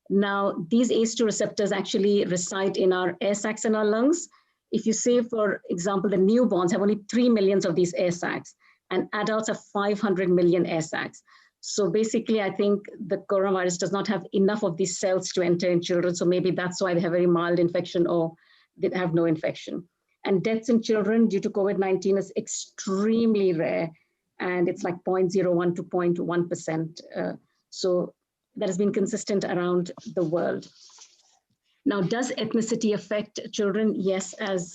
Now, these ACE2 receptors actually reside in our air sacs in our lungs. If you say, for example, the newborns have only 3 million of these air sacs, and adults have 500 million air sacs. So basically, I think the coronavirus does not have enough of these cells to enter in children. So maybe that's why they have very mild infection or they have no infection. And deaths in children due to COVID-19 is extremely rare. And it's like 0.01 to 0.1%. So that has been consistent around the world. Now, does ethnicity affect children? Yes, as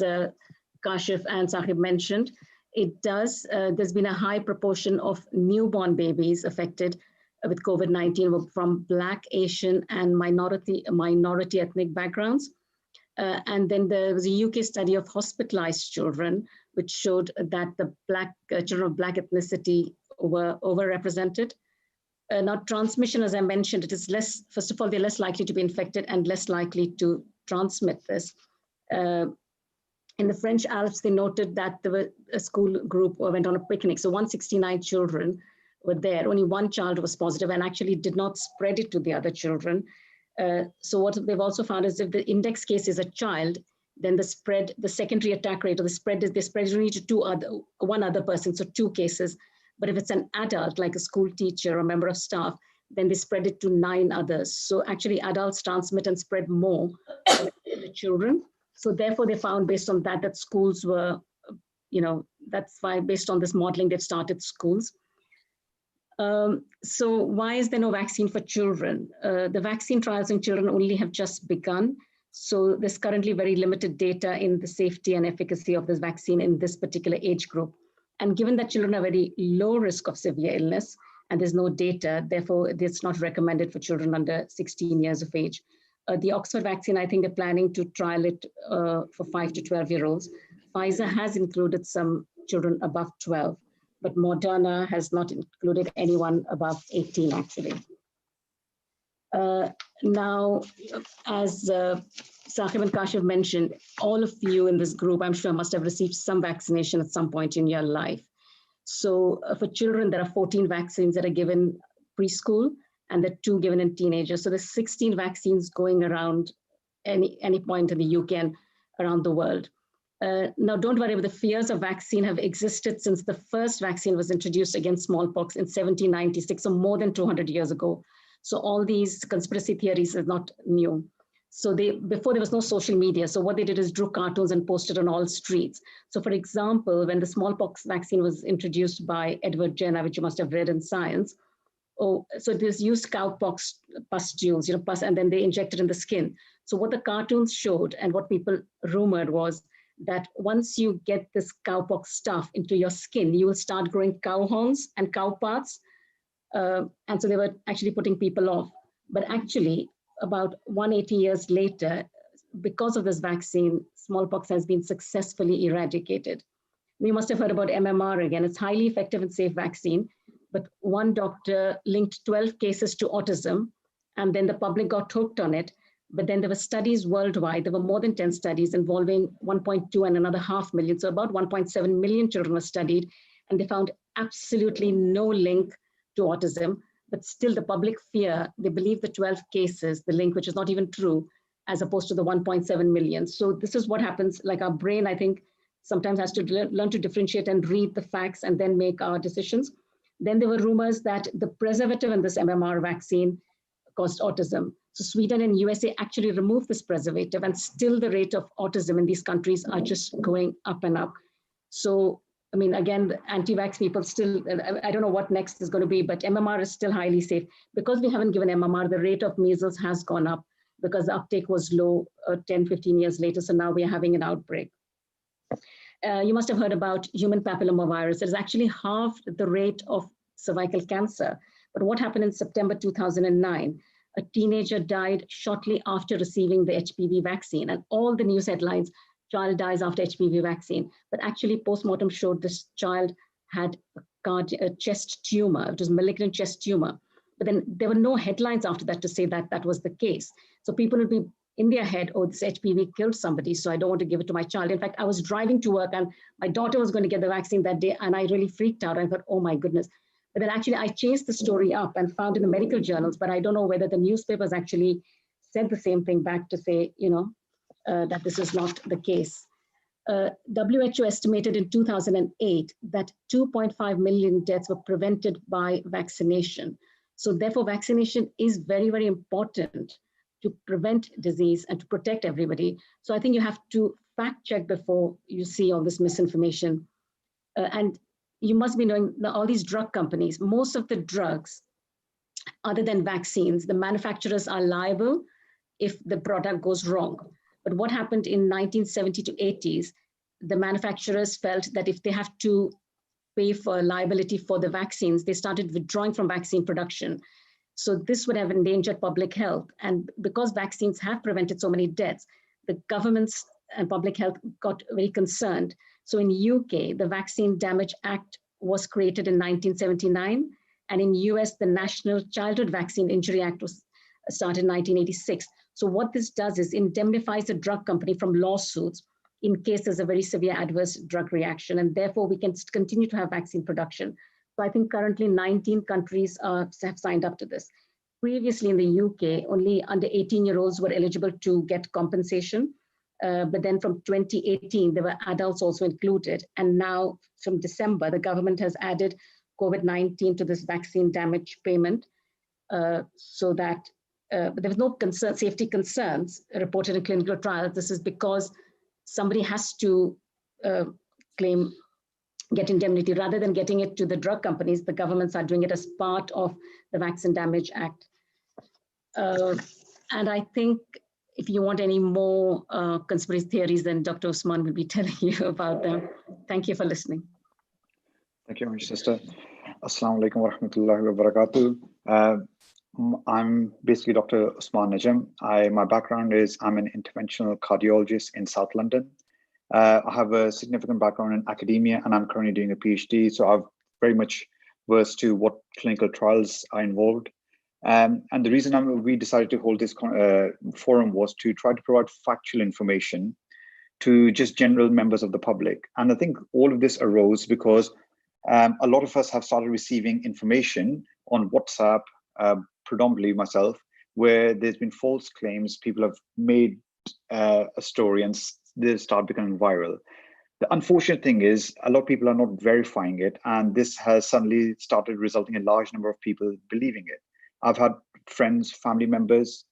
Kashif and Sahib mentioned, it does. There's been a high proportion of newborn babies affected with COVID-19 from Black, Asian, and minority ethnic backgrounds. And then there was a UK study of hospitalized children, which showed that the children of Black ethnicity were overrepresented. Now, transmission, as I mentioned, it is less, first of all, they're less likely to be infected and less likely to transmit this. In the French Alps, they noted that a school group went on a picnic. So 169 children were there. Only one child was positive and actually did not spread it to the other children. So what they've also found is if the index case is a child, then the spread, the secondary attack rate, or the spread is, they spread only to one other person, so 2 cases. But if it's an adult, like a school teacher or member of staff, then they spread it to 9 others. So actually adults transmit and spread more than the children. So therefore they found based on that schools were, that's why based on this modeling, they've started schools. So why is there no vaccine for children? The vaccine trials in children only have just begun. So there's currently very limited data in the safety and efficacy of this vaccine in this particular age group. And given that children are very low risk of severe illness and there's no data, therefore it's not recommended for children under 16 years of age. The Oxford vaccine, I think they're planning to trial it for 5 to 12-year-olds. Pfizer has included some children above 12, but Moderna has not included anyone above 18 actually. Now, as Saqib and Kashif mentioned, all of you in this group, I'm sure, must have received some vaccination at some point in your life. So for children, there are 14 vaccines that are given preschool, and there are 2 given in teenagers. So there's 16 vaccines going around any point in the UK and around the world. Now, don't worry, but the fears of vaccine have existed since the first vaccine was introduced against smallpox in 1796, so more than 200 years ago. So all these conspiracy theories are not new. So before there was no social media. So what they did is drew cartoons and posted on all streets. So for example, when the smallpox vaccine was introduced by Edward Jenner, which you must have read in Science, so this used cowpox pustules, pus, and then they injected in the skin. So what the cartoons showed and what people rumored was that once you get this cowpox stuff into your skin, you will start growing cow horns and cow parts. And so they were actually putting people off. But actually, about 180 years later, because of this vaccine, smallpox has been successfully eradicated. You must have heard about MMR again. It's highly effective and safe vaccine, but one doctor linked 12 cases to autism, and then the public got hooked on it. But then there were studies worldwide. There were more than 10 studies involving 1.2 and another 500,000. So about 1.7 million children were studied, and they found absolutely no link to autism. But still the public fear, they believe the 12 cases, the link, which is not even true, as opposed to the 1.7 million. So this is what happens, like our brain, I think, sometimes has to learn to differentiate and read the facts and then make our decisions. Then there were rumors that the preservative in this MMR vaccine caused autism. So Sweden and USA actually removed this preservative, and still the rate of autism in these countries are just going up and up. So, I mean, again, the anti-vax people still, I don't know what next is going to be, but MMR is still highly safe. Because we haven't given MMR, the rate of measles has gone up because the uptake was low 10, 15 years later. So now we are having an outbreak. You must have heard about human papillomavirus. It has actually halved the rate of cervical cancer. But what happened in September 2009? A teenager died shortly after receiving the HPV vaccine, and all the news headlines, child dies after HPV vaccine. But actually, postmortem showed this child had a chest tumor. It was malignant chest tumor. But then there were no headlines after that to say that that was the case. So people would be in their head, oh, this HPV killed somebody, so I don't want to give it to my child. In fact, I was driving to work and my daughter was going to get the vaccine that day, and I really freaked out. I thought, oh my goodness. But then actually I chased the story up and found in the medical journals, but I don't know whether the newspapers actually said the same thing back to say, that this is not the case. WHO estimated in 2008 that 2.5 million deaths were prevented by vaccination. So therefore, vaccination is very, very important to prevent disease and to protect everybody. So I think you have to fact check before you see all this misinformation. And you must be knowing that all these drug companies, most of the drugs, other than vaccines, the manufacturers are liable if the product goes wrong. But what happened in 1970 to 80s, the manufacturers felt that if they have to pay for liability for the vaccines, they started withdrawing from vaccine production. So this would have endangered public health. And because vaccines have prevented so many deaths, the governments and public health got very concerned. So in UK, the Vaccine Damage Act was created in 1979. And in US, the National Childhood Vaccine Injury Act was started in 1986. So what this does is indemnifies a drug company from lawsuits in case there's a very severe adverse drug reaction. And therefore, we can continue to have vaccine production. So I think currently 19 countries have signed up to this. Previously in the UK, only under 18-year-olds were eligible to get compensation. But then from 2018, there were adults also included. And now from December, the government has added COVID-19 to this vaccine damage payment so that but there was no safety concerns reported in clinical trials. This is because somebody has to get indemnity rather than getting it to the drug companies. The governments are doing it as part of the Vaccine Damage Act. And I think if you want any more conspiracy theories, then Dr. Usman will be telling you about them. Thank you for listening. Thank you, my sister. Assalamu alaikum wa rahmatullahi wa barakatuh. I'm basically Dr. Usman Najam. My background is I'm an interventional cardiologist in South London. I have a significant background in academia, and I'm currently doing a PhD. So I'm very much versed to what clinical trials are involved. And the reason we decided to hold this forum was to try to provide factual information to just general members of the public. And I think all of this arose because a lot of us have started receiving information on WhatsApp, predominantly myself, where there's been false claims. People have made a story and they start becoming viral. The unfortunate thing is a lot of people are not verifying it, and this has suddenly started resulting in a large number of people believing it. I've had friends, family members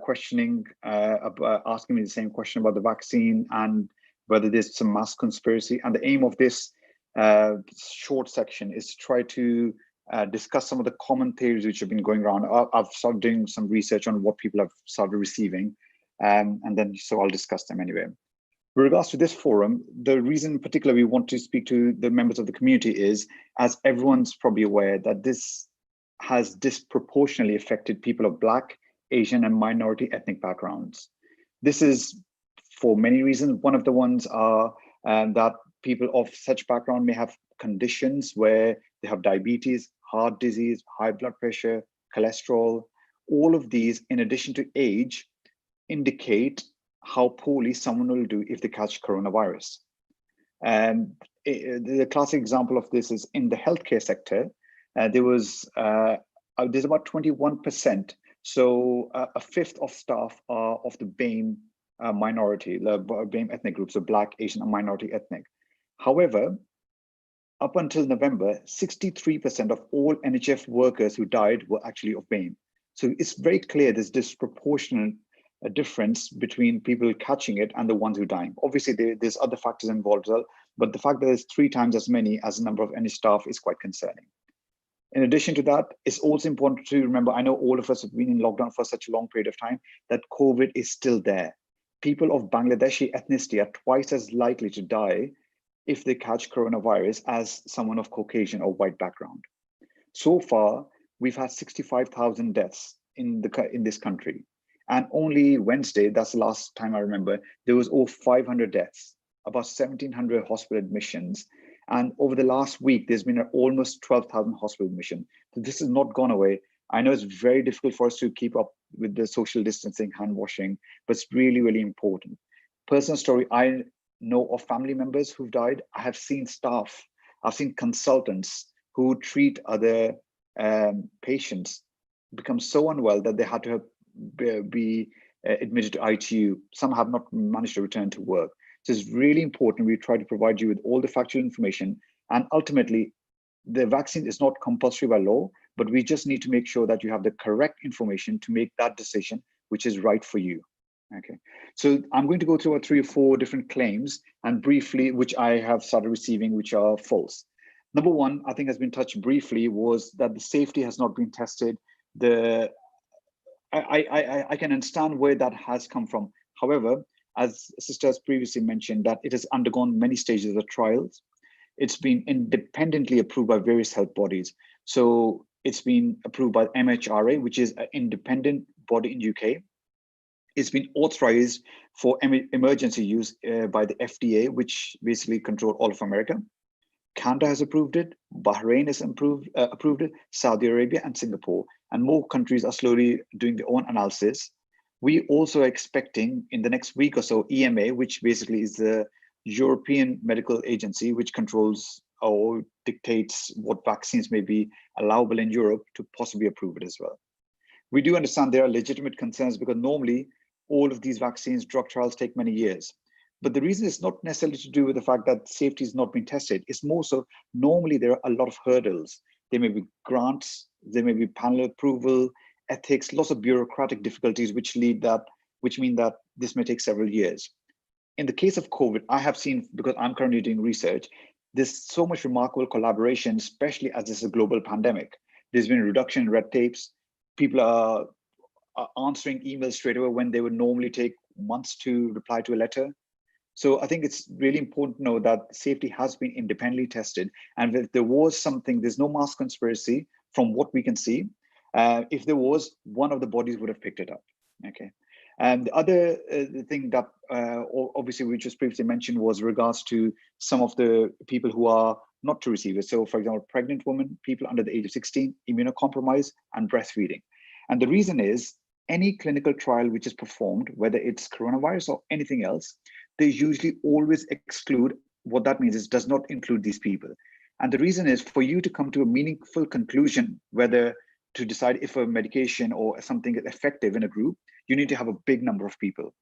questioning, asking me the same question about the vaccine and whether there's some mass conspiracy. And the aim of this short section is to try to discuss some of the common theories which have been going around. I've started doing some research on what people have started receiving, and then so I'll discuss them anyway. With regards to this forum, the reason in particular we want to speak to the members of the community is, as everyone's probably aware, that this has disproportionately affected people of Black, Asian, and minority ethnic backgrounds. This is for many reasons. One of the ones are that people of such background may have conditions where they have diabetes, heart disease, high blood pressure, cholesterol. All of these, in addition to age, indicate how poorly someone will do if they catch coronavirus. And the classic example of this is in the healthcare sector. There's about 21%. So a fifth of staff are of the BAME minority, the BAME ethnic groups, so Black, Asian, and minority ethnic. However, up until November, 63% of all NHS workers who died were actually of BAME. So it's very clear there's disproportionate difference between people catching it and the ones who are dying. Obviously, there's other factors involved as well, but the fact that there's 3 times as many as the number of NHS staff is quite concerning. In addition to that, it's also important to remember, I know all of us have been in lockdown for such a long period of time, that COVID is still there. People of Bangladeshi ethnicity are twice as likely to die if they catch coronavirus as someone of Caucasian or white background. So far, we've had 65,000 deaths in this country. And only Wednesday, that's the last time I remember, there was over 500 deaths, about 1,700 hospital admissions. And over the last week, there's been almost 12,000 hospital admissions. So this has not gone away. I know it's very difficult for us to keep up with the social distancing, hand washing, but it's really, really important. Personal story, I know of family members who've died. I have seen staff, I've seen consultants who treat other patients become so unwell that they had to be admitted to ITU. Some have not managed to return to work. So it's really important we try to provide you with all the factual information. And ultimately, the vaccine is not compulsory by law, but we just need to make sure that you have the correct information to make that decision, which is right for you. Okay, so I'm going to go through 3 or 4 different claims and briefly, which I have started receiving, which are false. Number one, I think has been touched briefly, was that the safety has not been tested. I can understand where that has come from. However, as Sister has previously mentioned, that it has undergone many stages of trials. It's been independently approved by various health bodies. So it's been approved by MHRA, which is an independent body in UK. It's been authorized for emergency use by the FDA, which basically control all of America. Canada has approved it, Bahrain has approved it, Saudi Arabia and Singapore, and more countries are slowly doing their own analysis. We also are expecting in the next week or so, EMA, which basically is the European Medical Agency, which controls or dictates what vaccines may be allowable in Europe, to possibly approve it as well. We do understand there are legitimate concerns because normally all of these vaccines, drug trials take many years. But the reason is not necessarily to do with the fact that safety has not been tested. It's more so normally there are a lot of hurdles. There may be grants, there may be panel approval, ethics, lots of bureaucratic difficulties which mean that this may take several years. In the case of COVID, I have seen, because I'm currently doing research, there's so much remarkable collaboration, especially as this is a global pandemic. There's been a reduction in red tapes. People are answering emails straight away when they would normally take months to reply to a letter. So I think it's really important to know that safety has been independently tested. And if there was something, there's no mass conspiracy from what we can see. If there was, one of the bodies would have picked it up. Okay. And the other thing that obviously we just previously mentioned was regards to some of the people who are not to receive it. So for example, pregnant women, people under the age of 16, immunocompromised, and breastfeeding. And the reason is any clinical trial which is performed, whether it's coronavirus or anything else, they usually always exclude. What that means is does not include these people. And the reason is for you to come to a meaningful conclusion, whether to decide if a medication or something is effective in a group, you need to have a big number of people.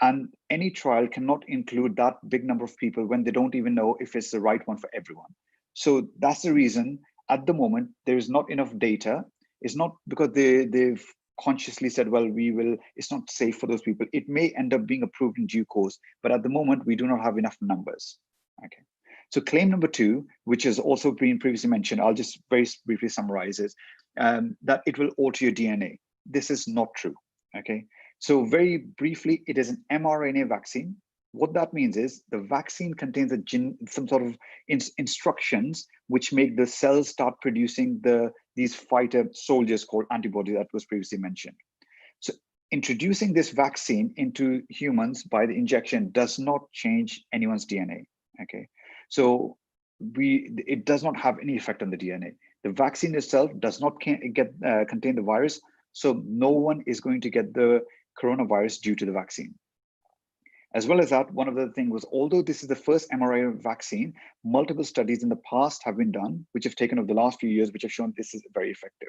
And any trial cannot include that big number of people when they don't even know if it's the right one for everyone. So that's the reason at the moment, there is not enough data. It's not because they've consciously said, well, it's not safe for those people. It may end up being approved in due course, but at the moment, we do not have enough numbers. Okay. So claim number 2, which has also been previously mentioned, I'll just very briefly summarize it, that it will alter your DNA. This is not true. Okay. So very briefly, it is an mRNA vaccine. What that means is the vaccine contains some sort of instructions which make the cells start producing these fighter soldiers called antibodies that was previously mentioned. So introducing this vaccine into humans by the injection does not change anyone's DNA. Okay, so it does not have any effect on the DNA. The vaccine itself does not contain the virus, so no one is going to get the coronavirus due to the vaccine. As well as that, one of the things was, although this is the first mRNA vaccine, multiple studies in the past have been done, which have taken over the last few years, which have shown this is very effective.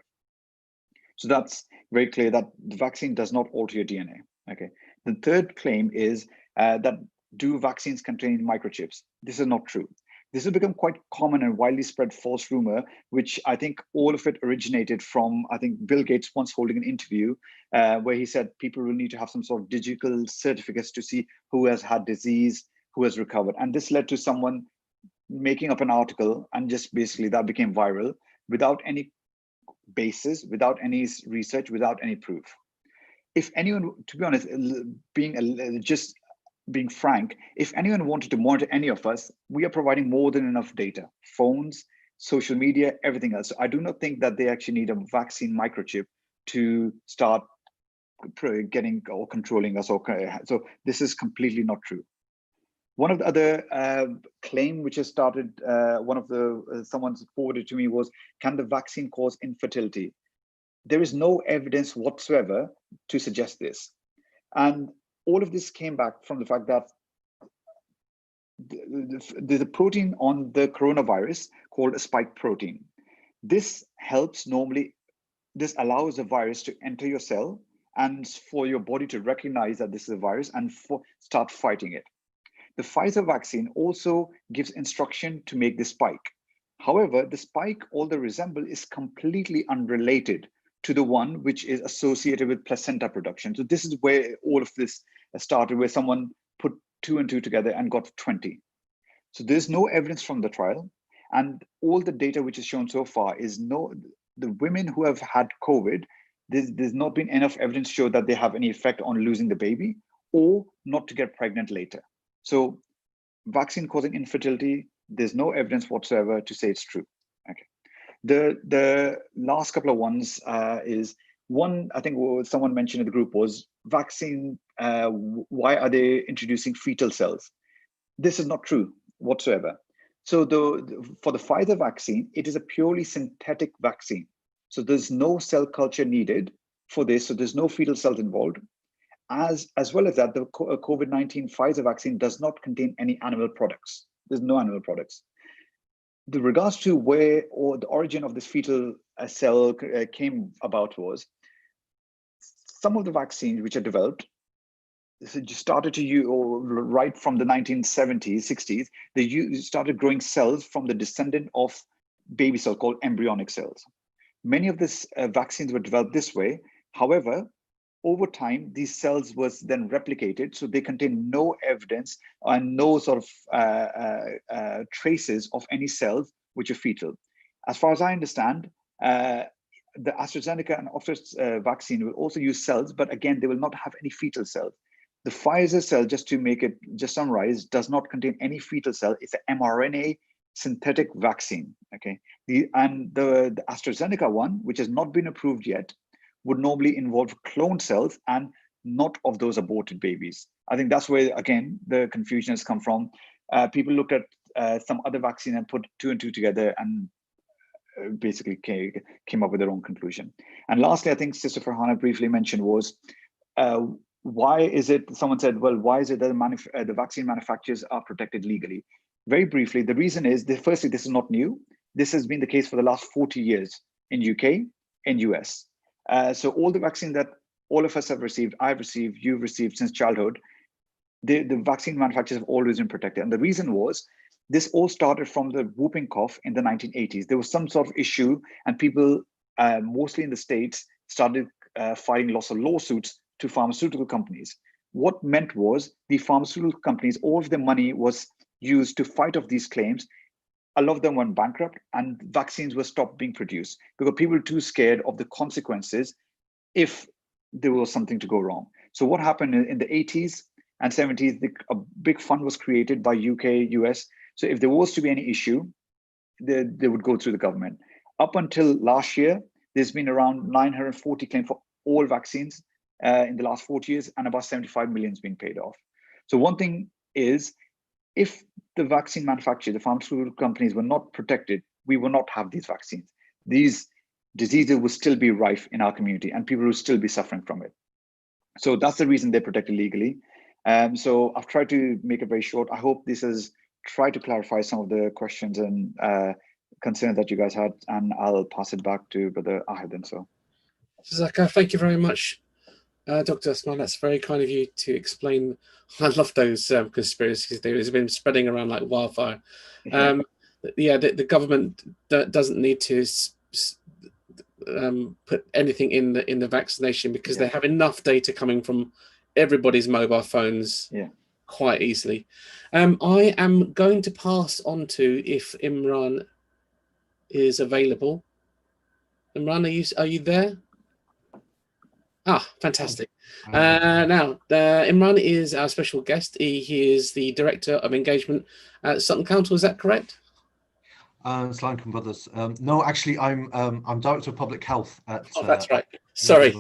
So that's very clear that the vaccine does not alter your DNA. Okay. The third claim is that do vaccines contain microchips? This is not true. This has become quite common and widely spread false rumor, which I think all of it originated from, I think, Bill Gates once holding an interview where he said people will need to have some sort of digital certificates to see who has had disease, who has recovered. And this led to someone making up an article, and just basically that became viral without any basis, without any research, without any proof. If anyone, to be honest, being frank, if anyone wanted to monitor any of us, we are providing more than enough data, phones, social media, everything else. So I do not think that they actually need a vaccine microchip to start getting or controlling us. So this is completely not true. One of the other claim which has started, someone forwarded to me was, can the vaccine cause infertility? There is no evidence whatsoever to suggest this. And all of this came back from the fact that there's a protein on the coronavirus called a spike protein. This allows the virus to enter your cell and for your body to recognize that this is a virus and start fighting it. The Pfizer vaccine also gives instruction to make the spike. However, the spike, although resemble, is completely unrelated to the one which is associated with placenta production. So this is where all of this started, where someone put 2 and 2 together and got 20. So there's no evidence from the trial, and all the data which is shown so far is the women who have had COVID, there's not been enough evidence to show that they have any effect on losing the baby or not to get pregnant later. So vaccine causing infertility, there's no evidence whatsoever to say it's true. Okay. The last couple of ones is one, I think what someone mentioned in the group was vaccine, why are they introducing fetal cells? This is not true whatsoever. So for the Pfizer vaccine, it is a purely synthetic vaccine. So there's no cell culture needed for this. So there's no fetal cells involved. As well as that, the COVID-19 Pfizer vaccine does not contain any animal products. There's no animal products. The regards to where or the origin of this fetal cell came about was some of the vaccines which are developed started to use, or right from the 1970s, 60s, they started growing cells from the descendant of baby cells called embryonic cells. Many of these vaccines were developed this way. However, over time, these cells was then replicated, so they contain no evidence and no sort of traces of any cells which are fetal. As far as I understand, the AstraZeneca and Oxford vaccine will also use cells, but again, they will not have any fetal cells. The Pfizer cell, just to summarize, does not contain any fetal cell. It's an mRNA synthetic vaccine. Okay, the AstraZeneca one, which has not been approved yet, would normally involve cloned cells and not of those aborted babies. I think that's where, again, the confusion has come from. People looked at some other vaccine and put 2 and 2 together and basically came up with their own conclusion. And lastly, I think Sister Farhana briefly mentioned was, why is it, someone said, well, why is it that the vaccine manufacturers are protected legally? Very briefly, the reason is, firstly, this is not new. This has been the case for the last 40 years in UK and US. So all the vaccine that all of us have received, I've received, you've received since childhood, the vaccine manufacturers have always been protected. And the reason was, this all started from the whooping cough in the 1980s. There was some sort of issue and people, mostly in the States, started filing lots of lawsuits to pharmaceutical companies. What meant was the pharmaceutical companies, all of their money was used to fight off these claims. A lot of them went bankrupt and vaccines were stopped being produced because people were too scared of the consequences if there was something to go wrong. So what happened in the 80s and 70s, a big fund was created by UK, US. So if there was to be any issue, they would go through the government. Up until last year, there's been around 940 claims for all vaccines in the last 40 years, and about 75 million has been paid off. So one thing is, if the vaccine manufacturers, the pharmaceutical companies were not protected, we will not have these vaccines. These diseases will still be rife in our community and people will still be suffering from it. So that's the reason they're protected legally. So I've tried to make it very short. I hope this has tried to clarify some of the questions and concerns that you guys had, and I'll pass it back to Brother Ahad. So, Zaka, thank you very much, Dr. Osman. That's very kind of you to explain. I love those conspiracy theories. They've been spreading around like wildfire. The government doesn't need to put anything in the vaccination because they have enough data coming from everybody's mobile phones quite easily. I am going to pass on to, if Imran is available. Imran, are you there? Ah, fantastic. Now, Imran is our special guest. He is the Director of Engagement at Sutton Council. Is that correct? Assalamualaikum, brothers. No, actually, I'm Director of Public Health at. Oh, that's right. Sorry.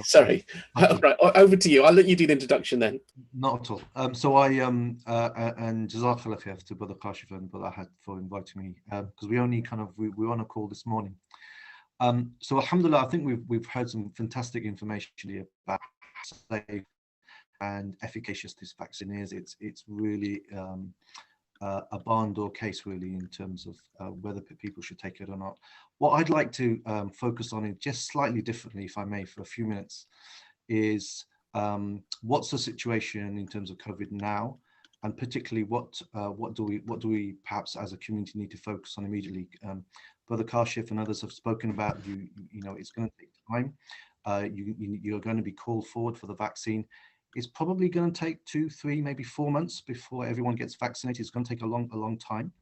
Right, over to you. I'll let you do the introduction then. Not at all. So I and Jazakallah khair to Brother Kashif and Brother Ahad for inviting me, because we only we were on a call this morning. So Alhamdulillah, I think we've heard some fantastic information here about how safe and efficacious this vaccine is. It's really a barn door case, really, in terms of whether people should take it or not. What I'd like to focus on, it just slightly differently, if I may, for a few minutes, is what's the situation in terms of COVID now, and particularly what do we perhaps as a community need to focus on immediately. Brother Kashif and others have spoken about you know it's going to take time. You're going to be called forward for the vaccine. It's probably going to take 2, 3, maybe 4 months before everyone gets vaccinated. It's going to take a long time.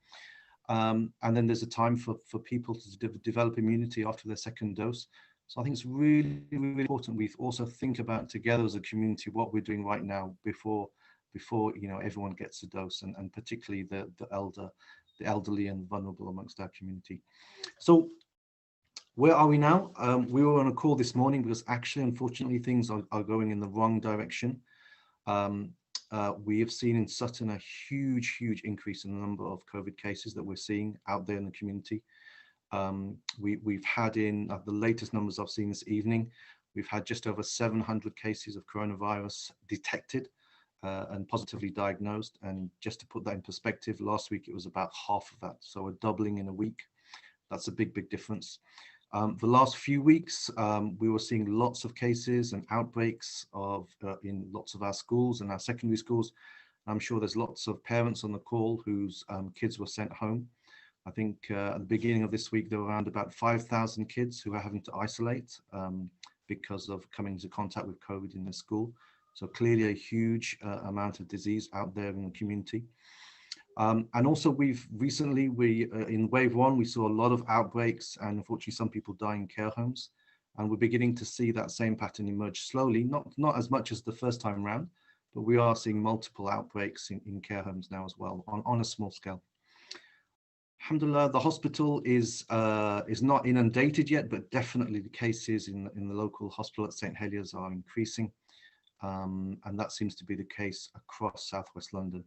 And then there's a time for people to develop immunity after their second dose. So I think it's really, really important we also think about together as a community what we're doing right now before everyone gets a dose, and particularly the elderly and vulnerable amongst our community. So where are we now? We were on a call this morning because actually, unfortunately, things are going in the wrong direction. We have seen in Sutton a huge increase in the number of COVID cases that we're seeing out there in the community. We've had in the latest numbers I've seen this evening, we've had just over 700 cases of coronavirus detected and positively diagnosed. And just to put that in perspective, last week it was about half of that. So a doubling in a week. That's a big difference. The last few weeks, we were seeing lots of cases and outbreaks in lots of our schools and our secondary schools. I'm sure there's lots of parents on the call whose kids were sent home. I think at the beginning of this week, there were around about 5,000 kids who are having to isolate because of coming into contact with COVID in their school. So clearly a huge amount of disease out there in the community. And also we've recently, in wave 1, we saw a lot of outbreaks and unfortunately some people dying in care homes. And we're beginning to see that same pattern emerge slowly, not as much as the first time round, but we are seeing multiple outbreaks in care homes now as well on a small scale. Alhamdulillah, the hospital is not inundated yet, but definitely the cases in the local hospital at St. Heliers are increasing. And that seems to be the case across Southwest London.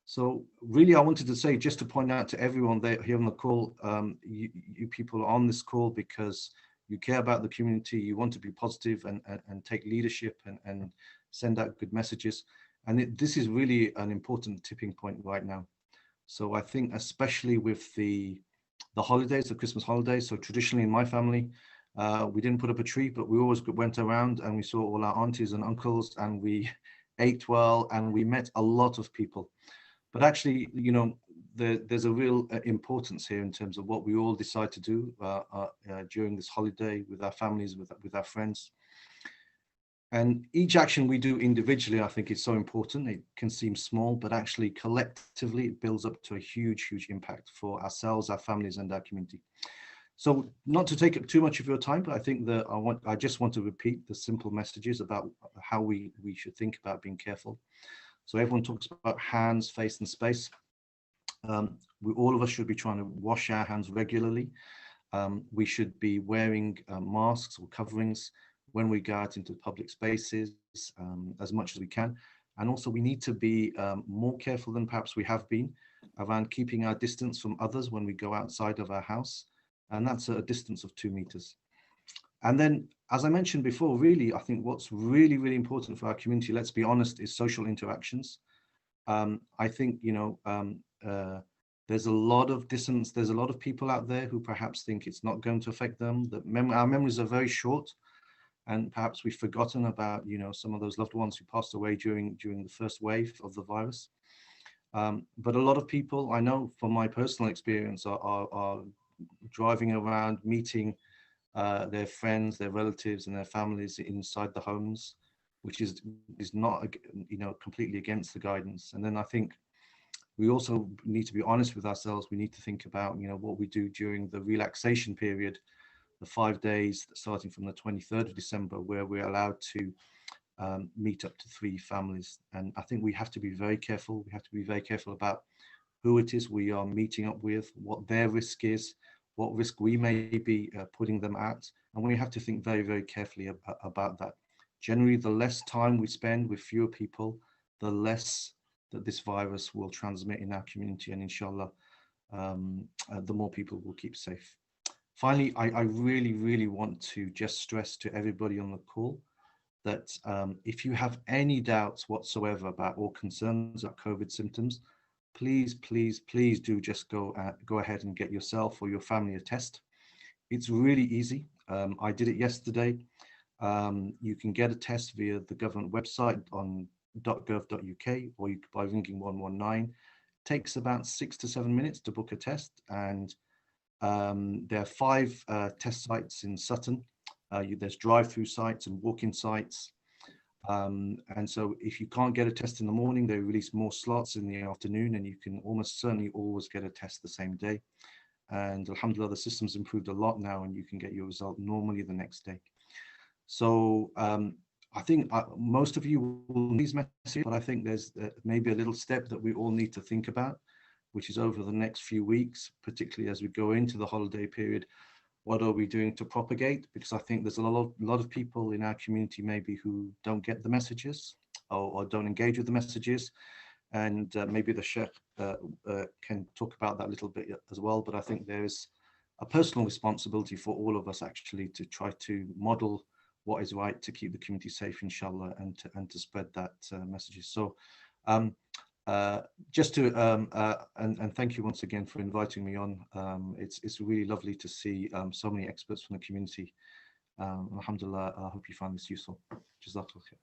So really, I wanted to say, just to point out to everyone there here on the call, you people are on this call because you care about the community, you want to be positive and take leadership and send out good messages. And this is really an important tipping point right now. So I think especially with the holidays, the Christmas holidays, so traditionally in my family, we didn't put up a tree, but we always went around and we saw all our aunties and uncles and we ate well and we met a lot of people. But actually, you know, there's a real importance here in terms of what we all decide to do during this holiday with our families, with our friends. And each action we do individually, I think, is so important. It can seem small, but actually collectively it builds up to a huge, huge impact for ourselves, our families, and our community. So not to take up too much of your time, but I think that I just want to repeat the simple messages about how we should think about being careful. So everyone talks about hands, face, and space. All of us should be trying to wash our hands regularly. We should be wearing masks or coverings when we go out into public spaces as much as we can. And also we need to be more careful than perhaps we have been around keeping our distance from others when we go outside of our house. And that's a distance of 2 meters. And then, as I mentioned before, really, I think what's really, really important for our community, let's be honest, is social interactions. I think, you know, there's a lot of distance. There's a lot of people out there who perhaps think it's not going to affect them. That our memories are very short, and perhaps we've forgotten about, you know, some of those loved ones who passed away during the first wave of the virus. But a lot of people, I know from my personal experience, are driving around, meeting their friends, their relatives, and their families inside the homes, which is not, you know, completely against the guidance. And then I think we also need to be honest with ourselves. We need to think about, you know, what we do during the relaxation period, the 5 days starting from the 23rd of December, where we're allowed to meet up to 3 families. And I think we have to be very careful. We have to be very careful about who it is we are meeting up with, what their risk is, what risk we may be putting them at. And we have to think very, very carefully about that. Generally, the less time we spend with fewer people, the less that this virus will transmit in our community, and inshallah, the more people will keep safe. Finally, I really, really want to just stress to everybody on the call that if you have any doubts whatsoever about or concerns about COVID symptoms, please, please, please do just go ahead and get yourself or your family a test. It's really easy. I did it yesterday. You can get a test via the government website on .gov.uk, or by ringing 119. It takes about 6 to 7 minutes to book a test, and there are 5 test sites in Sutton. There's drive-through sites and walk-in sites. And so if you can't get a test in the morning, they release more slots in the afternoon, and you can almost certainly always get a test the same day. And alhamdulillah, the system's improved a lot now, and you can get your result normally the next day. So I think most of you will need these messages, but I think there's maybe a little step that we all need to think about, which is over the next few weeks, particularly as we go into the holiday period. What are we doing to propagate? Because I think there's a lot of people in our community maybe who don't get the messages or don't engage with the messages. And maybe the Sheikh can talk about that a little bit as well. But I think there's a personal responsibility for all of us actually to try to model what is right to keep the community safe, inshallah, and to spread that messages. So just to and thank you once again for inviting me on. It's really lovely to see so many experts from the community. Alhamdulillah, I hope you find this useful. Jazakallah khair.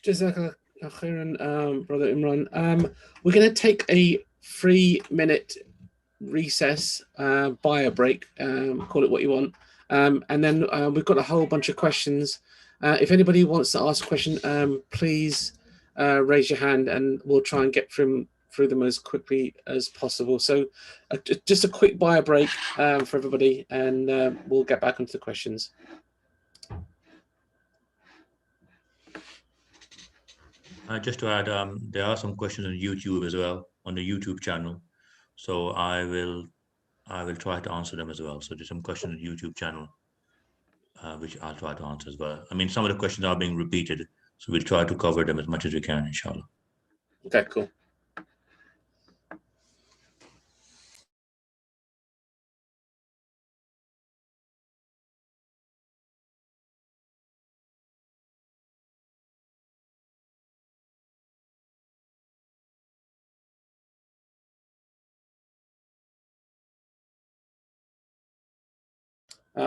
Jazakallah khairan, Brother Imran. We're going to take a 3-minute recess, bio break, call it what you want. And then we've got a whole bunch of questions. If anybody wants to ask a question, please raise your hand and we'll try and get through them as quickly as possible. So just a quick bio break for everybody, and we'll get back onto the questions. Just to add, there are some questions on YouTube as well, on the YouTube channel. So I will try to answer them as well. So there's some questions on the YouTube channel, which I'll try to answer as well. I mean, some of the questions are being repeated, so we'll try to cover them as much as we can, inshallah. Okay, cool.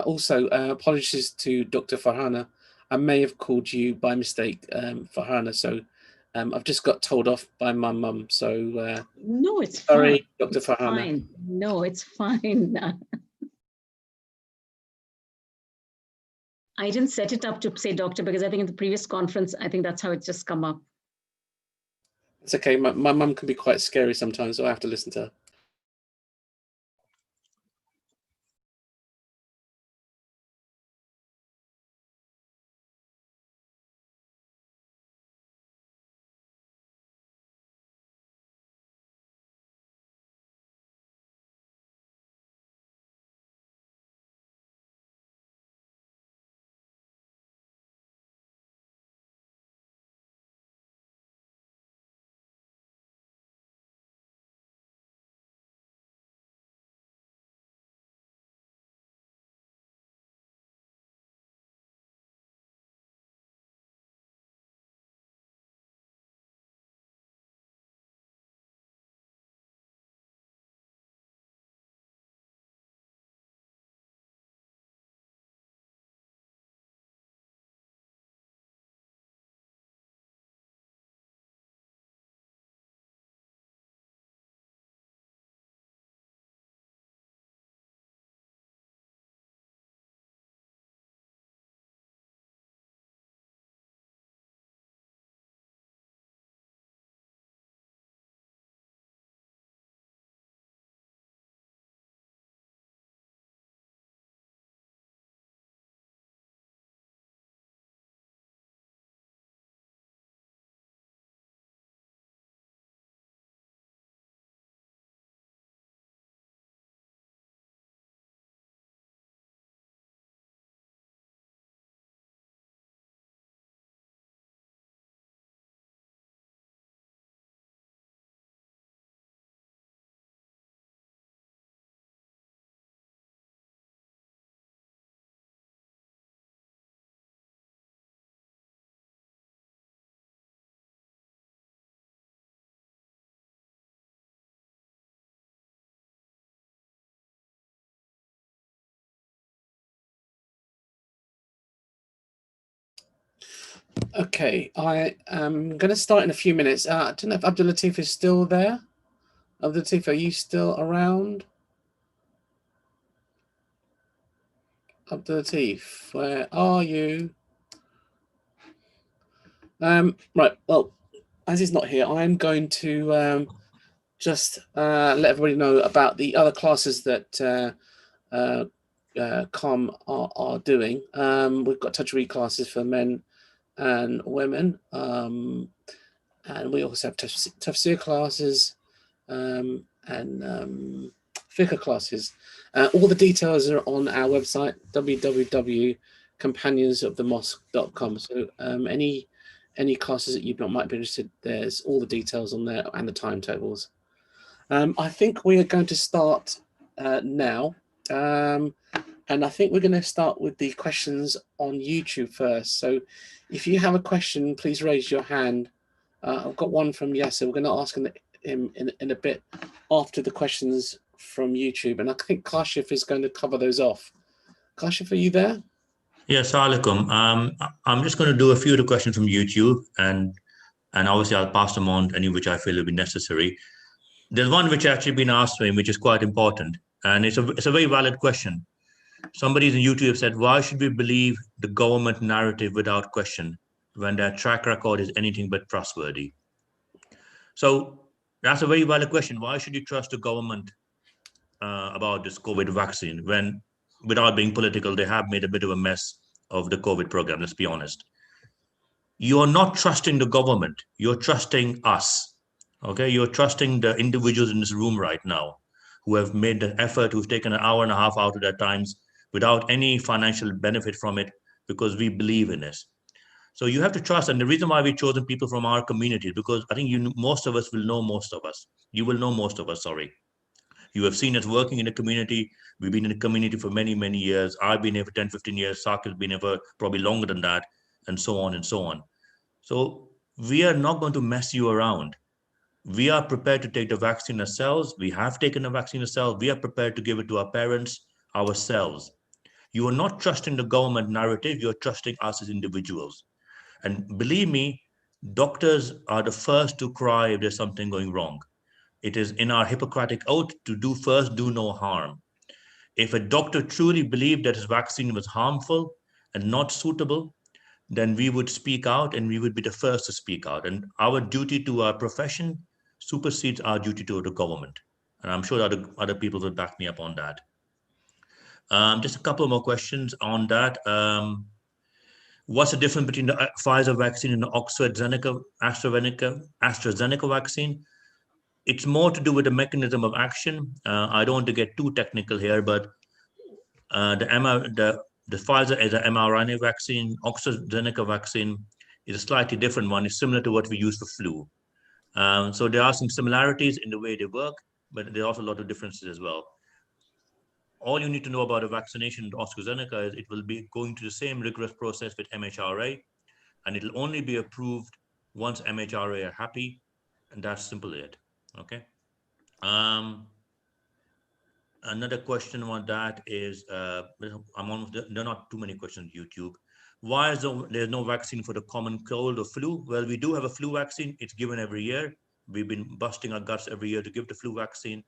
Also, apologies to Dr. Farhana. I may have called you by mistake, Farhana. So I've just got told off by my mum. So no, it's sorry, fine. Dr. Farhana. Fine. No, it's fine. I didn't set it up to say doctor because I think in the previous conference, I think that's how it's just come up. It's okay. My mum can be quite scary sometimes, so I have to listen to her. Okay, I am going to start in a few minutes. I don't know if Abdul Latif is still there. Abdul Latif, are you still around? Abdul Latif, where are you? Right, well, as he's not here, I'm going to just let everybody know about the other classes that COM are doing. We've got Tajweed classes for men and women, and we also have tafsir classes and fiqh classes. All the details are on our website, www.companionsofthemosque.com. So any classes that you might be interested, there's all the details on there and the timetables. I think we are going to start now. And I think we're going to start with the questions on YouTube first. So if you have a question, please raise your hand. I've got one from Yasser. We're going to ask him in a bit after the questions from YouTube. And I think Kashif is going to cover those off. Kashif, are you there? Yes, alaikum. I'm just going to do a few of the questions from YouTube, and obviously I'll pass them on, any which I feel will be necessary. There's one which actually been asked to me, which is quite important, and it's a very valid question. Somebody in YouTube said, why should we believe the government narrative without question when their track record is anything but trustworthy? So that's a very valid question. Why should you trust the government about this COVID vaccine when, without being political, they have made a bit of a mess of the COVID program, let's be honest. You're not trusting the government, you're trusting us, okay? You're trusting the individuals in this room right now who have made the effort, who've taken an hour and a half out of their times without any financial benefit from it, because we believe in this. So you have to trust, and the reason why we've chosen people from our community, because I think most of us will know most of us. You will know most of us, sorry. You have seen us working in the community. We've been in the community for many, many years. I've been here for 10, 15 years. Sakil's been here for probably longer than that, and so on and so on. So we are not going to mess you around. We are prepared to take the vaccine ourselves. We have taken the vaccine ourselves. We are prepared to give it to our parents ourselves. You are not trusting the government narrative. You're trusting us as individuals. And believe me, doctors are the first to cry if there's something going wrong. It is in our Hippocratic oath to do first, do no harm. If a doctor truly believed that his vaccine was harmful, and not suitable, then we would speak out and we would be the first to speak out. And our duty to our profession supersedes our duty to the government. And I'm sure other people will back me up on that. Just a couple more questions on that. What's the difference between the Pfizer vaccine and the AstraZeneca vaccine? It's more to do with the mechanism of action. I don't want to get too technical here, but the Pfizer is an mRNA vaccine. AstraZeneca vaccine is a slightly different one. It's similar to what we use for flu. So there are some similarities in the way they work, but there are also a lot of differences as well. All you need to know about a vaccination with AstraZeneca is it will be going through the same rigorous process with MHRA, and it'll only be approved once MHRA are happy, and that's simply it. Okay. Another question on that is, there are not too many questions on YouTube. Why is there's no vaccine for the common cold or flu? Well, we do have a flu vaccine. It's given every year. We've been busting our guts every year to give the flu vaccine.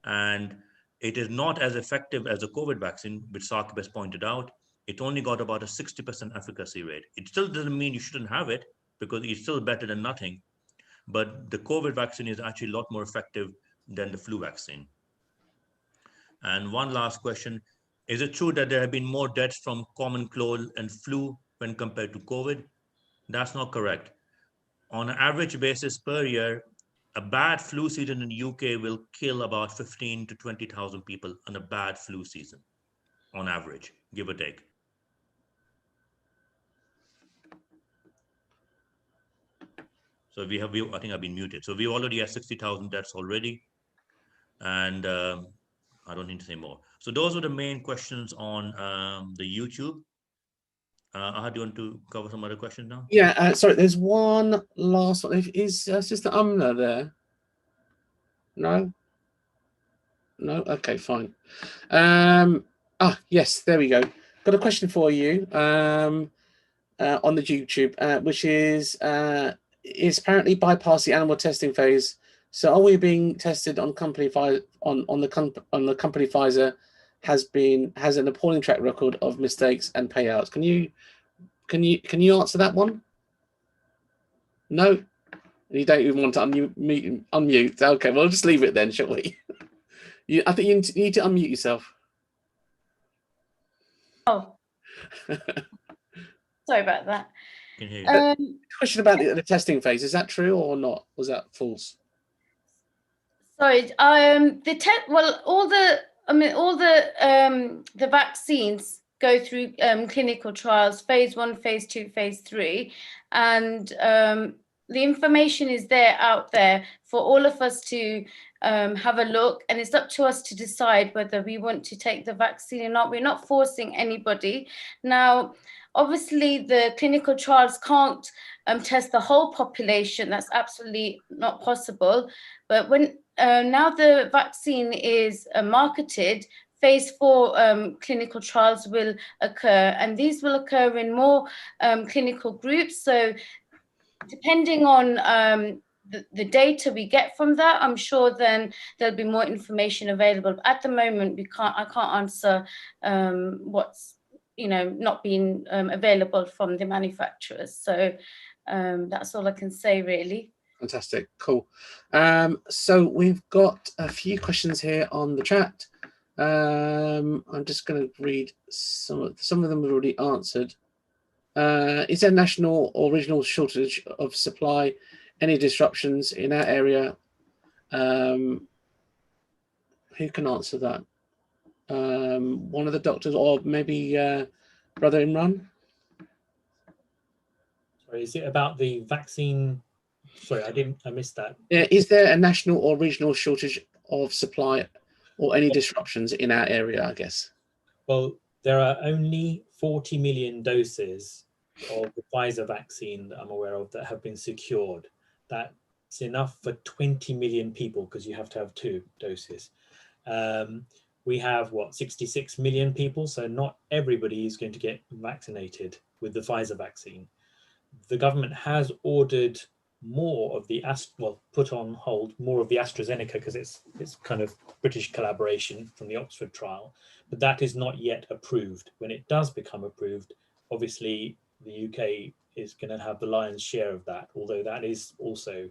And it is not as effective as the COVID vaccine, which Saqib has pointed out. It only got about a 60% efficacy rate. It still doesn't mean you shouldn't have it, because it's still better than nothing. But the COVID vaccine is actually a lot more effective than the flu vaccine. And one last question, is it true that there have been more deaths from common cold and flu when compared to COVID? That's not correct. On an average basis per year, a bad flu season in the UK will kill about 15 to 20,000 people on a bad flu season, on average, give or take. So I think I've been muted. So we already have 60,000 deaths already. And I don't need to say more. So those are the main questions on the YouTube. Ahad, do you want to cover some other questions now? Yeah, sorry, there's one last one. Is Sister Amna there? No? No? Okay, fine. Yes, there we go. Got a question for you on the YouTube, which is apparently bypassed the animal testing phase. So are we being tested on company Pfizer on the company Pfizer has an appalling track record of mistakes and payouts? Can you answer that one? No? You don't even want to unmute. Okay, well, just leave it then, shall we? I think you need to unmute yourself. Oh. Sorry about that. Can hear you. Question about the testing phase, is that true or not? Was that false? Sorry, all the vaccines go through clinical trials, phase 1, phase 2, phase 3, and the information is out there for all of us to have a look, and it's up to us to decide whether we want to take the vaccine or not. We're not forcing anybody. Now, obviously, the clinical trials can't test the whole population. That's absolutely not possible. But when now the vaccine is marketed, phase 4 clinical trials will occur, and these will occur in more clinical groups. So depending on the data we get from that, I'm sure then there'll be more information available. But at the moment, I can't answer what's not being available from the manufacturers. So that's all I can say, really. Fantastic, cool. So we've got a few questions here on the chat. I'm just going to read some of them we've already answered. Is there national or regional shortage of supply? Any disruptions in our area? Who can answer that? One of the doctors, or maybe Brother Imran? Sorry, is it about the vaccine? Sorry, I missed that. Is there a national or regional shortage of supply or any disruptions in our area, I guess? Well, there are only 40 million doses of the Pfizer vaccine that I'm aware of that have been secured. That's enough for 20 million people, because you have to have 2 doses. We have 66 million people, so not everybody is going to get vaccinated with the Pfizer vaccine. The government has ordered more of the put on hold more of the AstraZeneca, because it's kind of British collaboration from the Oxford trial, but that is not yet approved. When it does become approved, obviously the UK is going to have the lion's share of that, although that is also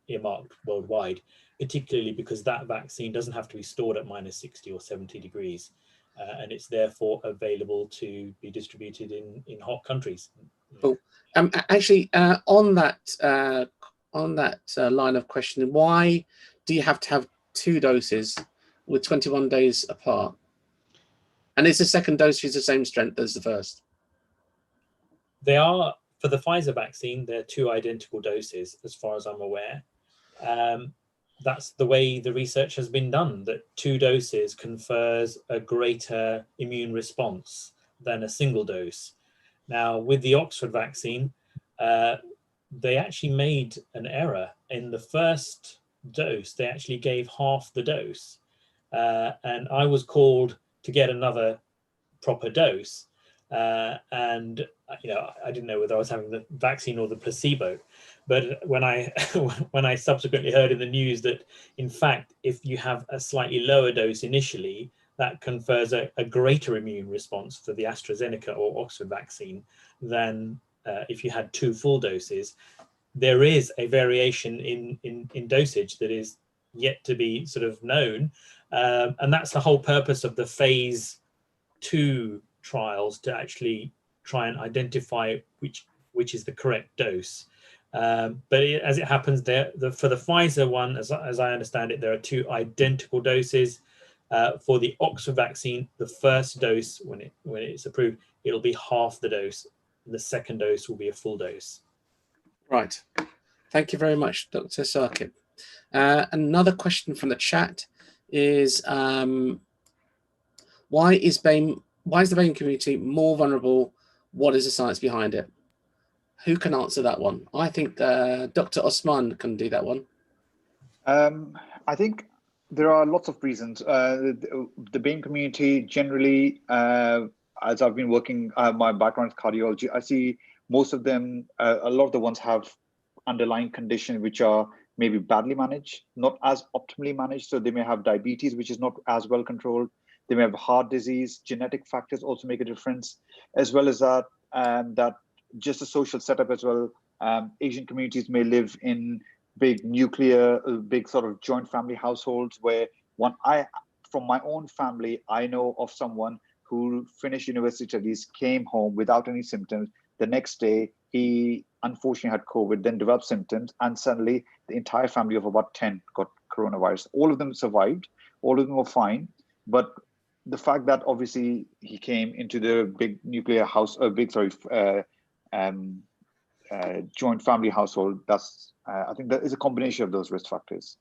earmarked worldwide, particularly because that vaccine doesn't have to be stored at minus 60 or 70 degrees, and it's therefore available to be distributed in hot countries. Cool. Actually, on that line of questioning, why do you have to have 2 doses with 21 days apart? And is the second dose the same strength as the first? They are, for the Pfizer vaccine, they're 2 identical doses, as far as I'm aware. That's the way the research has been done, that 2 doses confers a greater immune response than a single dose. Now, with the Oxford vaccine, they actually made an error. In the first dose, they actually gave half the dose. And I was called to get another proper dose. And I didn't know whether I was having the vaccine or the placebo. But when I subsequently heard in the news that, in fact, if you have a slightly lower dose initially, that confers a greater immune response for the AstraZeneca or Oxford vaccine than if you had 2 full doses. There is a variation in dosage that is yet to be sort of known. And that's the whole purpose of the phase 2 trials, to actually try and identify which is the correct dose. But as it happens, for the Pfizer one, as I understand it, there are 2 identical doses. For the Oxford vaccine, the first dose, when it's approved, it'll be half the dose. The second dose will be a full dose. Right. Thank you very much, Dr. Sarkip. Another question from the chat is, why is the BAME community more vulnerable? What is the science behind it? Who can answer that one? I think Dr. Osman can do that one. I think there are lots of reasons. The BAME community generally, as I've been working, my background is cardiology, I see most of them, a lot of the ones have underlying conditions which are maybe badly managed, not as optimally managed. So they may have diabetes, which is not as well controlled. They may have heart disease. Genetic factors also make a difference, as well as that, that just a social setup as well. Asian communities may live in big big sort of joint family households where from my own family, I know of someone who finished university studies, came home without any symptoms. The next day, he unfortunately had COVID, then developed symptoms, and suddenly the entire family of about 10 got coronavirus. All of them survived, all of them were fine. But the fact that obviously he came into the big nuclear house, joint family household, that's I think that is a combination of those risk factors.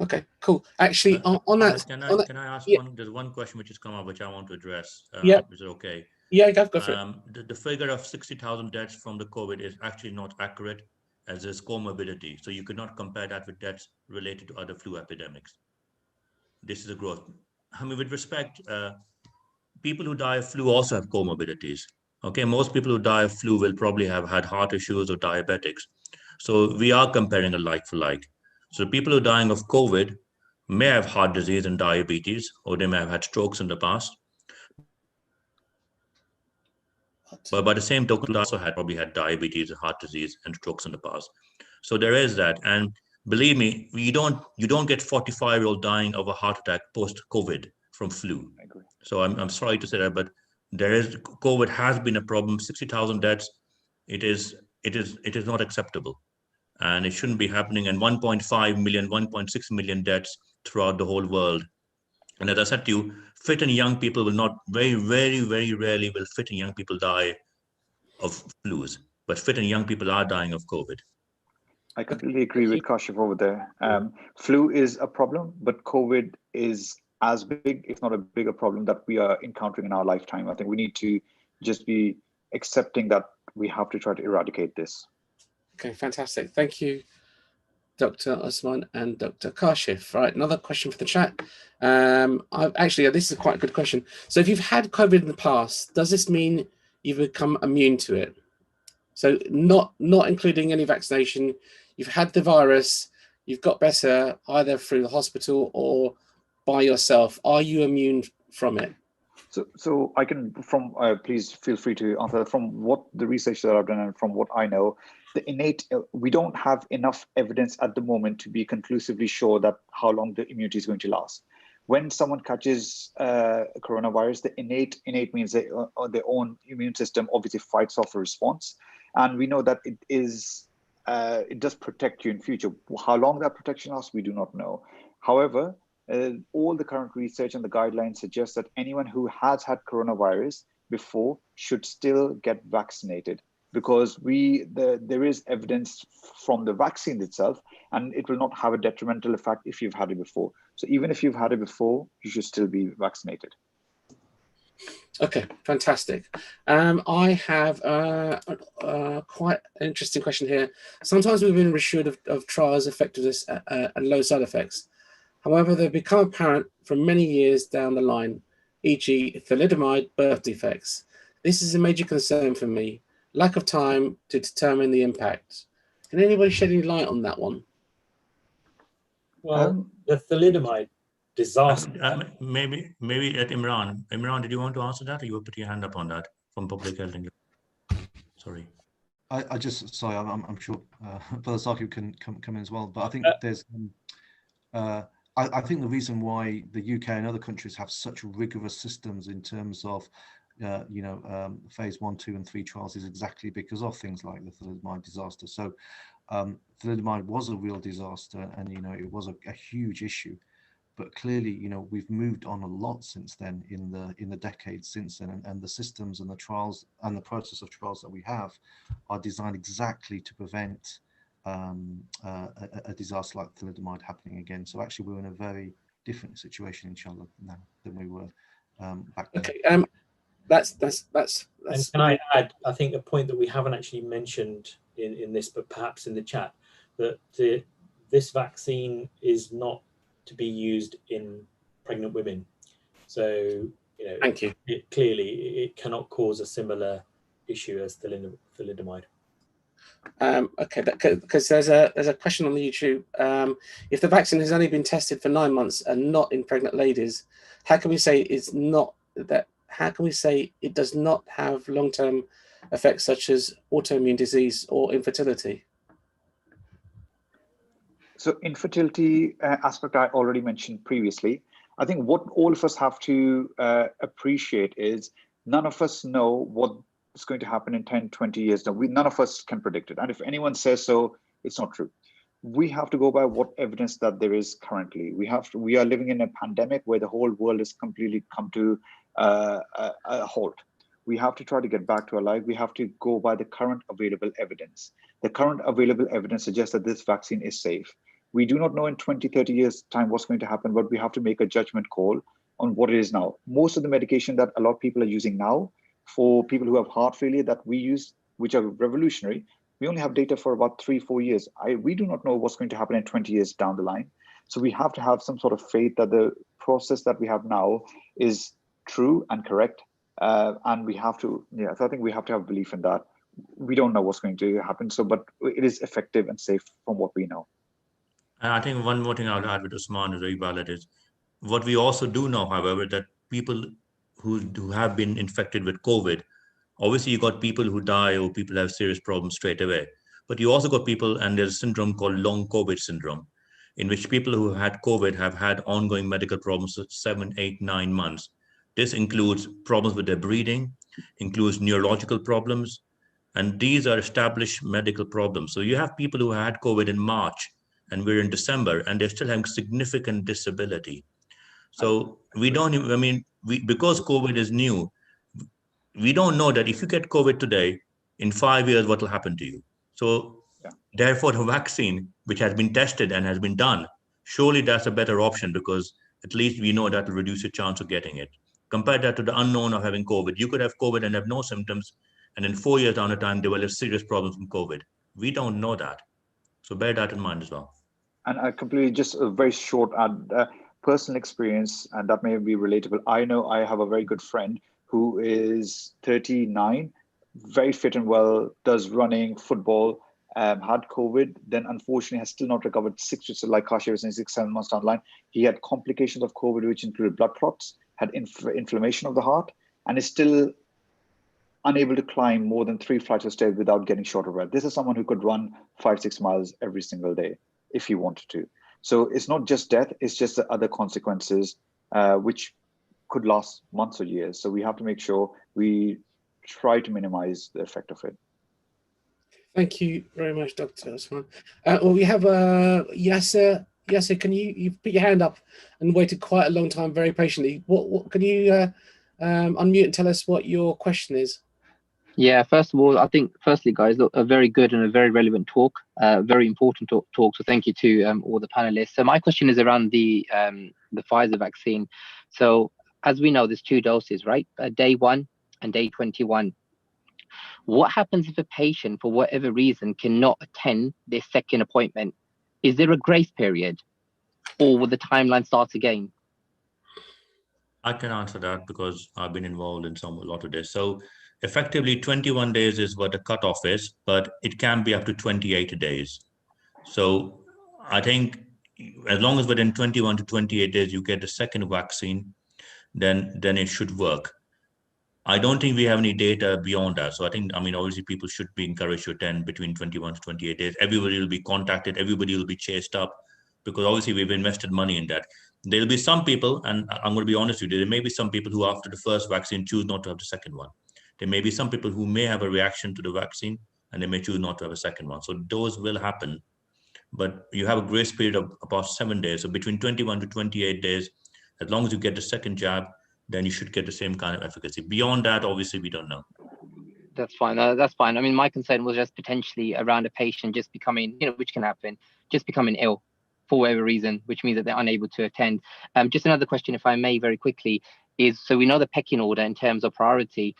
Okay, cool. Actually, on that, can I ask one? There's one question which has come up which I want to address. Yeah. Is it okay? Yeah, go for it. The figure of 60,000 deaths from the COVID is actually not accurate, as there's comorbidity. So you could not compare that with deaths related to other flu epidemics. This is a growth. I mean, with respect, people who die of flu also have comorbidities. Okay, most people who die of flu will probably have had heart issues or diabetics. So we are comparing a like for like. So people who are dying of COVID may have heart disease and diabetes, or they may have had strokes in the past. But by the same token, they also probably had diabetes, heart disease, and strokes in the past. So there is that. And believe me, you don't get 45-year-old dying of a heart attack post-COVID from flu. I agree. So I'm sorry to say that, but COVID has been a problem. 60,000 deaths, it is not acceptable, and it shouldn't be happening. And 1.5 million, 1.6 million deaths throughout the whole world. And as I said to you, fit and young people will not, very, very, very rarely will fit and young people die of flus, but fit and young people are dying of COVID. I completely agree with Kashif over there. Flu is a problem, but COVID is as big, if not a bigger problem that we are encountering in our lifetime. I think we need to just be accepting that we have to try to eradicate this. Okay, fantastic. Thank you, Dr. Osman and Dr. Kashif. Right, another question for the chat. Actually, this is quite a good question. So if you've had COVID in the past, does this mean you've become immune to it? So not including any vaccination, you've had the virus, you've got better either through the hospital or by yourself. Are you immune from it? So I can, from please feel free to answer. From what the research that I've done and from what I know, the innate, we don't have enough evidence at the moment to be conclusively sure that how long the immunity is going to last. When someone catches coronavirus, the innate means their own immune system obviously fights off a response, and we know that it does protect you in future. How long that protection lasts, we do not know. However, all the current research and the guidelines suggest that anyone who has had coronavirus before should still get vaccinated, because there is evidence from the vaccine itself, and it will not have a detrimental effect if you've had it before. So even if you've had it before, you should still be vaccinated. Okay, fantastic. I have quite an interesting question here. Sometimes we've been reassured of trials' effectiveness and low side effects. However, they've become apparent from many years down the line, e.g. thalidomide birth defects. This is a major concern for me. Lack of time to determine the impact. Can anybody shed any light on that one? Well, the thalidomide disaster. Maybe at Imran. Imran, did you want to answer that, or you were putting your hand up on that from Public Health England? Sorry. Sorry, I'm sure Brother Saqib can come in as well, but I think there's I think the reason why the UK and other countries have such rigorous systems in terms of phase 1, 2, and 3 trials is exactly because of things like the thalidomide disaster. So thalidomide was a real disaster, and it was a huge issue. But clearly, we've moved on a lot since then in the decades since then, and the systems and the trials and the process of trials that we have are designed exactly to prevent a disaster like thalidomide happening again. So actually, we're in a very different situation, inshallah, now than we were back then. Okay, that's. And can I add? I think a point that we haven't actually mentioned in this, but perhaps in the chat, that this vaccine is not to be used in pregnant women. So thank you. It cannot cause a similar issue as thalidomide. Okay, because there's a question on the YouTube. If the vaccine has only been tested for 9 months and not in pregnant ladies, how can we say it's not that? How can we say it does not have long-term effects such as autoimmune disease or infertility? So infertility aspect I already mentioned previously. I think what all of us have to appreciate is none of us know what is going to happen in 10, 20 years. Now, none of us can predict it. And if anyone says so, it's not true. We have to go by what evidence that there is currently. We are living in a pandemic where the whole world has completely come to a halt. We have to try to get back to our life. We have to go by the current available evidence. The current available evidence suggests that this vaccine is safe. We do not know in 20, 30 years time what's going to happen, but we have to make a judgment call on what it is now. Most of the medication that a lot of people are using now for people who have heart failure that we use, which are revolutionary, we only have data for about 3-4 years. We do not know what's going to happen in 20 years down the line. So we have to have some sort of faith that the process that we have now is true and correct. And we have to, so I think we have to have belief in that. We don't know what's going to happen, but it is effective and safe from what we know. I think one more thing I would add with Usman is very valid is what we also do know, however, that people who have been infected with COVID, obviously you got people who die or people have serious problems straight away, but you also got people, and there's a syndrome called long COVID syndrome, in which people who had COVID have had ongoing medical problems for 7, 8, 9 months. This includes problems with their breathing, includes neurological problems, and these are established medical problems. So you have people who had COVID in March, and we're in December, and they're still having significant disability. So we don't even, because COVID is new, we don't know that if you get COVID today, in 5 years, what will happen to you? So therefore, the vaccine, which has been tested and has been done, surely that's a better option, because at least we know that will reduce your chance of getting it. Compare that to the unknown of having COVID. You could have COVID and have no symptoms, and in 4 years down the time, develop serious problems from COVID. We don't know that. So bear that in mind as well. And I completely, just a very short personal experience, and that may be relatable. I know I have a very good friend who is 39, very fit and well, does running, football, had COVID, then unfortunately has still not recovered 6 months, like Kashi was saying, 6-7 months down the line. He had complications of COVID, which included blood clots, had inflammation of the heart and is still unable to climb more than 3 flights of stairs without getting short of breath. This is someone who could run 5-6 miles every single day if he wanted to. So it's not just death, it's just the other consequences, which could last months or years. So we have to make sure we try to minimize the effect of it. Thank you very much, Dr. Osman. Well, we have Yasser. Yasser, can you put your hand up and waited quite a long time, very patiently. What can you unmute and tell us what your question is? Yeah, first of all, I think, firstly, guys, look, a very good and a very relevant talk, very important talk. So thank you to all the panelists. So my question is around the Pfizer vaccine. So as we know, there's 2 doses, right? Day 1 and day 21. What happens if a patient, for whatever reason, cannot attend their second appointment? Is there a grace period, or will the timeline start again? I can answer that because I've been involved in a lot of this. So effectively 21 days is what the cutoff is, but it can be up to 28 days. So I think as long as within 21 to 28 days you get the second vaccine, then it should work. I don't think we have any data beyond that. So I think, obviously people should be encouraged to attend between 21 to 28 days. Everybody will be contacted, everybody will be chased up, because obviously we've invested money in that. There'll be some people, and I'm going to be honest with you, there may be some people who after the first vaccine choose not to have the second one. There may be some people who may have a reaction to the vaccine and they may choose not to have a second one. So those will happen, but you have a grace period of about 7 days. So between 21 to 28 days, as long as you get the second jab, then you should get the same kind of efficacy. Beyond that, obviously, we don't know. That's fine. That's fine. I mean, my concern was just potentially around a patient just becoming, which can happen, just becoming ill for whatever reason, which means that they're unable to attend. Just another question, if I may, very quickly, is so we know the pecking order in terms of priority.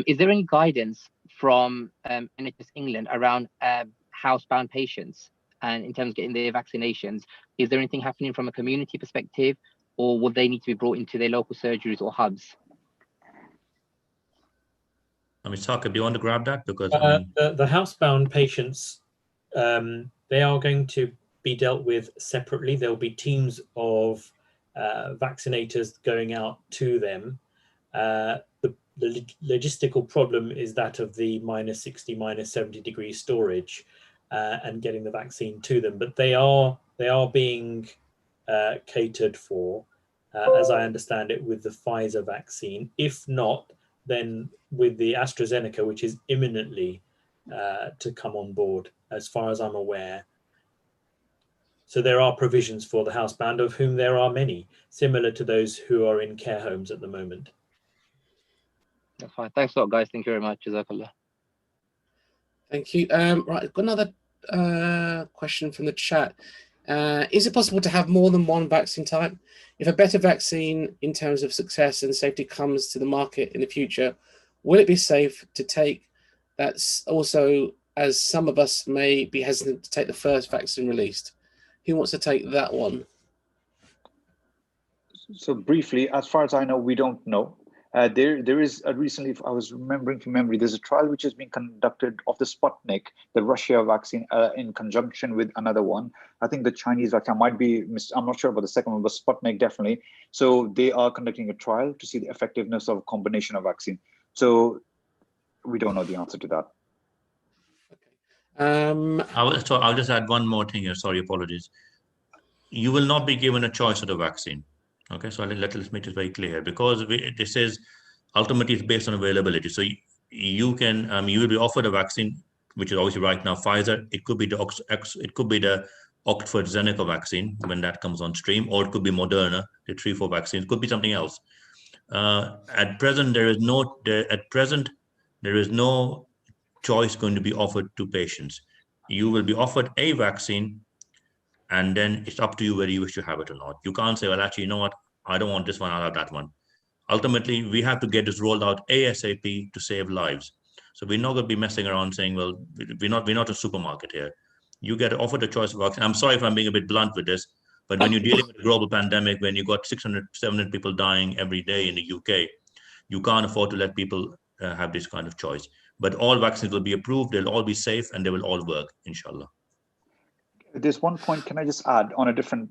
Is there any guidance from NHS England around housebound patients and in terms of getting their vaccinations? Is there anything happening from a community perspective, or would they need to be brought into their local surgeries or hubs? Saka, do you want to grab that? Because the housebound patients, they are going to be dealt with separately. There'll be teams of vaccinators going out to them. The logistical problem is that of the -60, -70 degree storage and getting the vaccine to them. But they are being catered for, as I understand it, with the Pfizer vaccine. If not, then with the AstraZeneca, which is imminently to come on board, as far as I'm aware. So there are provisions for the housebound, of whom there are many, similar to those who are in care homes at the moment. That's fine. Thanks a lot, guys. Thank you very much. Jazakallah. Thank you. Right, I've got another question from the chat. Is it possible to have more than one vaccine type? If a better vaccine in terms of success and safety comes to the market in the future, will it be safe to take that also, as some of us may be hesitant to take the first vaccine released? Who wants to take that one? So briefly, as far as I know, we don't know. There is recently, if I was remembering from memory, there's a trial which has been conducted of the Sputnik, the Russia vaccine, in conjunction with another one. I think the Chinese vaccine might be, I'm not sure about the second one, but Sputnik definitely. So they are conducting a trial to see the effectiveness of a combination of vaccine. So we don't know the answer to that. I'll just add one more thing here. Sorry, apologies. You will not be given a choice of the vaccine. Okay, so let's make it very clear, because this is ultimately it's based on availability. So you can you will be offered a vaccine, which is obviously right now Pfizer. It could be the Oxford Zeneca vaccine when that comes on stream, or it could be Moderna, the 3-4 vaccine. It could be something else. At present, there is no choice going to be offered to patients. You will be offered a vaccine, and then it's up to you whether you wish to have it or not. You can't say, well, actually, you know what? I don't want this one, I'll have that one. Ultimately, we have to get this rolled out ASAP to save lives. So we're not going to be messing around saying, well, we're not a supermarket here. You get offered a choice of vaccine. I'm sorry if I'm being a bit blunt with this, but when you're dealing with a global pandemic, when you've got 600, 700 people dying every day in the UK, you can't afford to let people have this kind of choice. But all vaccines will be approved, they'll all be safe, and they will all work, inshallah. There's one point, can I just add on a different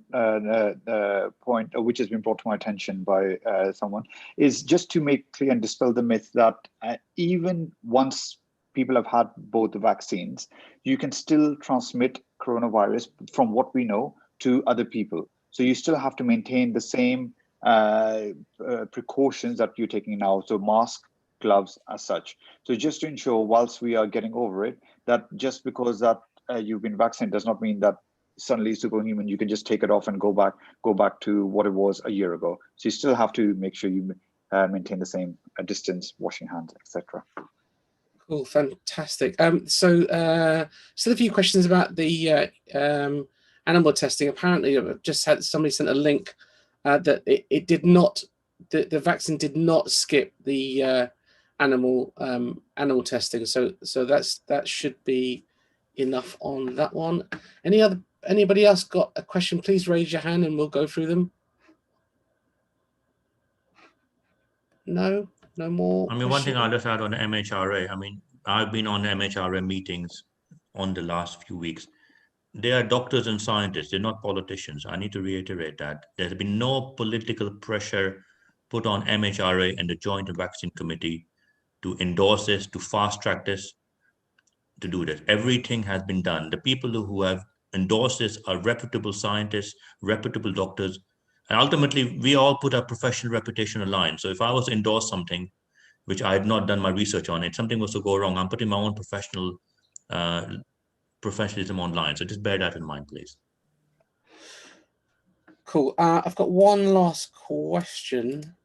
point, which has been brought to my attention by someone, is just to make clear and dispel the myth that even once people have had both the vaccines, you can still transmit coronavirus, from what we know, to other people. So you still have to maintain the same precautions that you're taking now. So mask, gloves, as such. So just to ensure, whilst we are getting over it, that just because that you've been vaccinated does not mean that suddenly superhuman, you can just take it off and go back to what it was a year ago. So you still have to make sure you maintain the same distance, washing hands, etc. Cool, fantastic. So still a few questions about the animal testing. Apparently, I've just had somebody sent a link that it did not, the vaccine did not skip the animal testing. So that should be enough on that one. Anybody else got a question? Please raise your hand and we'll go through them. No more. I mean, one thing I'll just add on MHRA. I mean, I've been on MHRA meetings on the last few weeks. They are doctors and scientists. They're not politicians. I need to reiterate that there's been no political pressure put on MHRA and the Joint Vaccine Committee to endorse this, to fast track this, to do this. Everything has been done. The people who have endorsed this are reputable scientists, reputable doctors, and ultimately we all put our professional reputation on the line. So if I was to endorse something which I had not done my research on, if something was to go wrong, I'm putting my own professionalism online. So just bear that in mind, please. Cool. I've got one last question.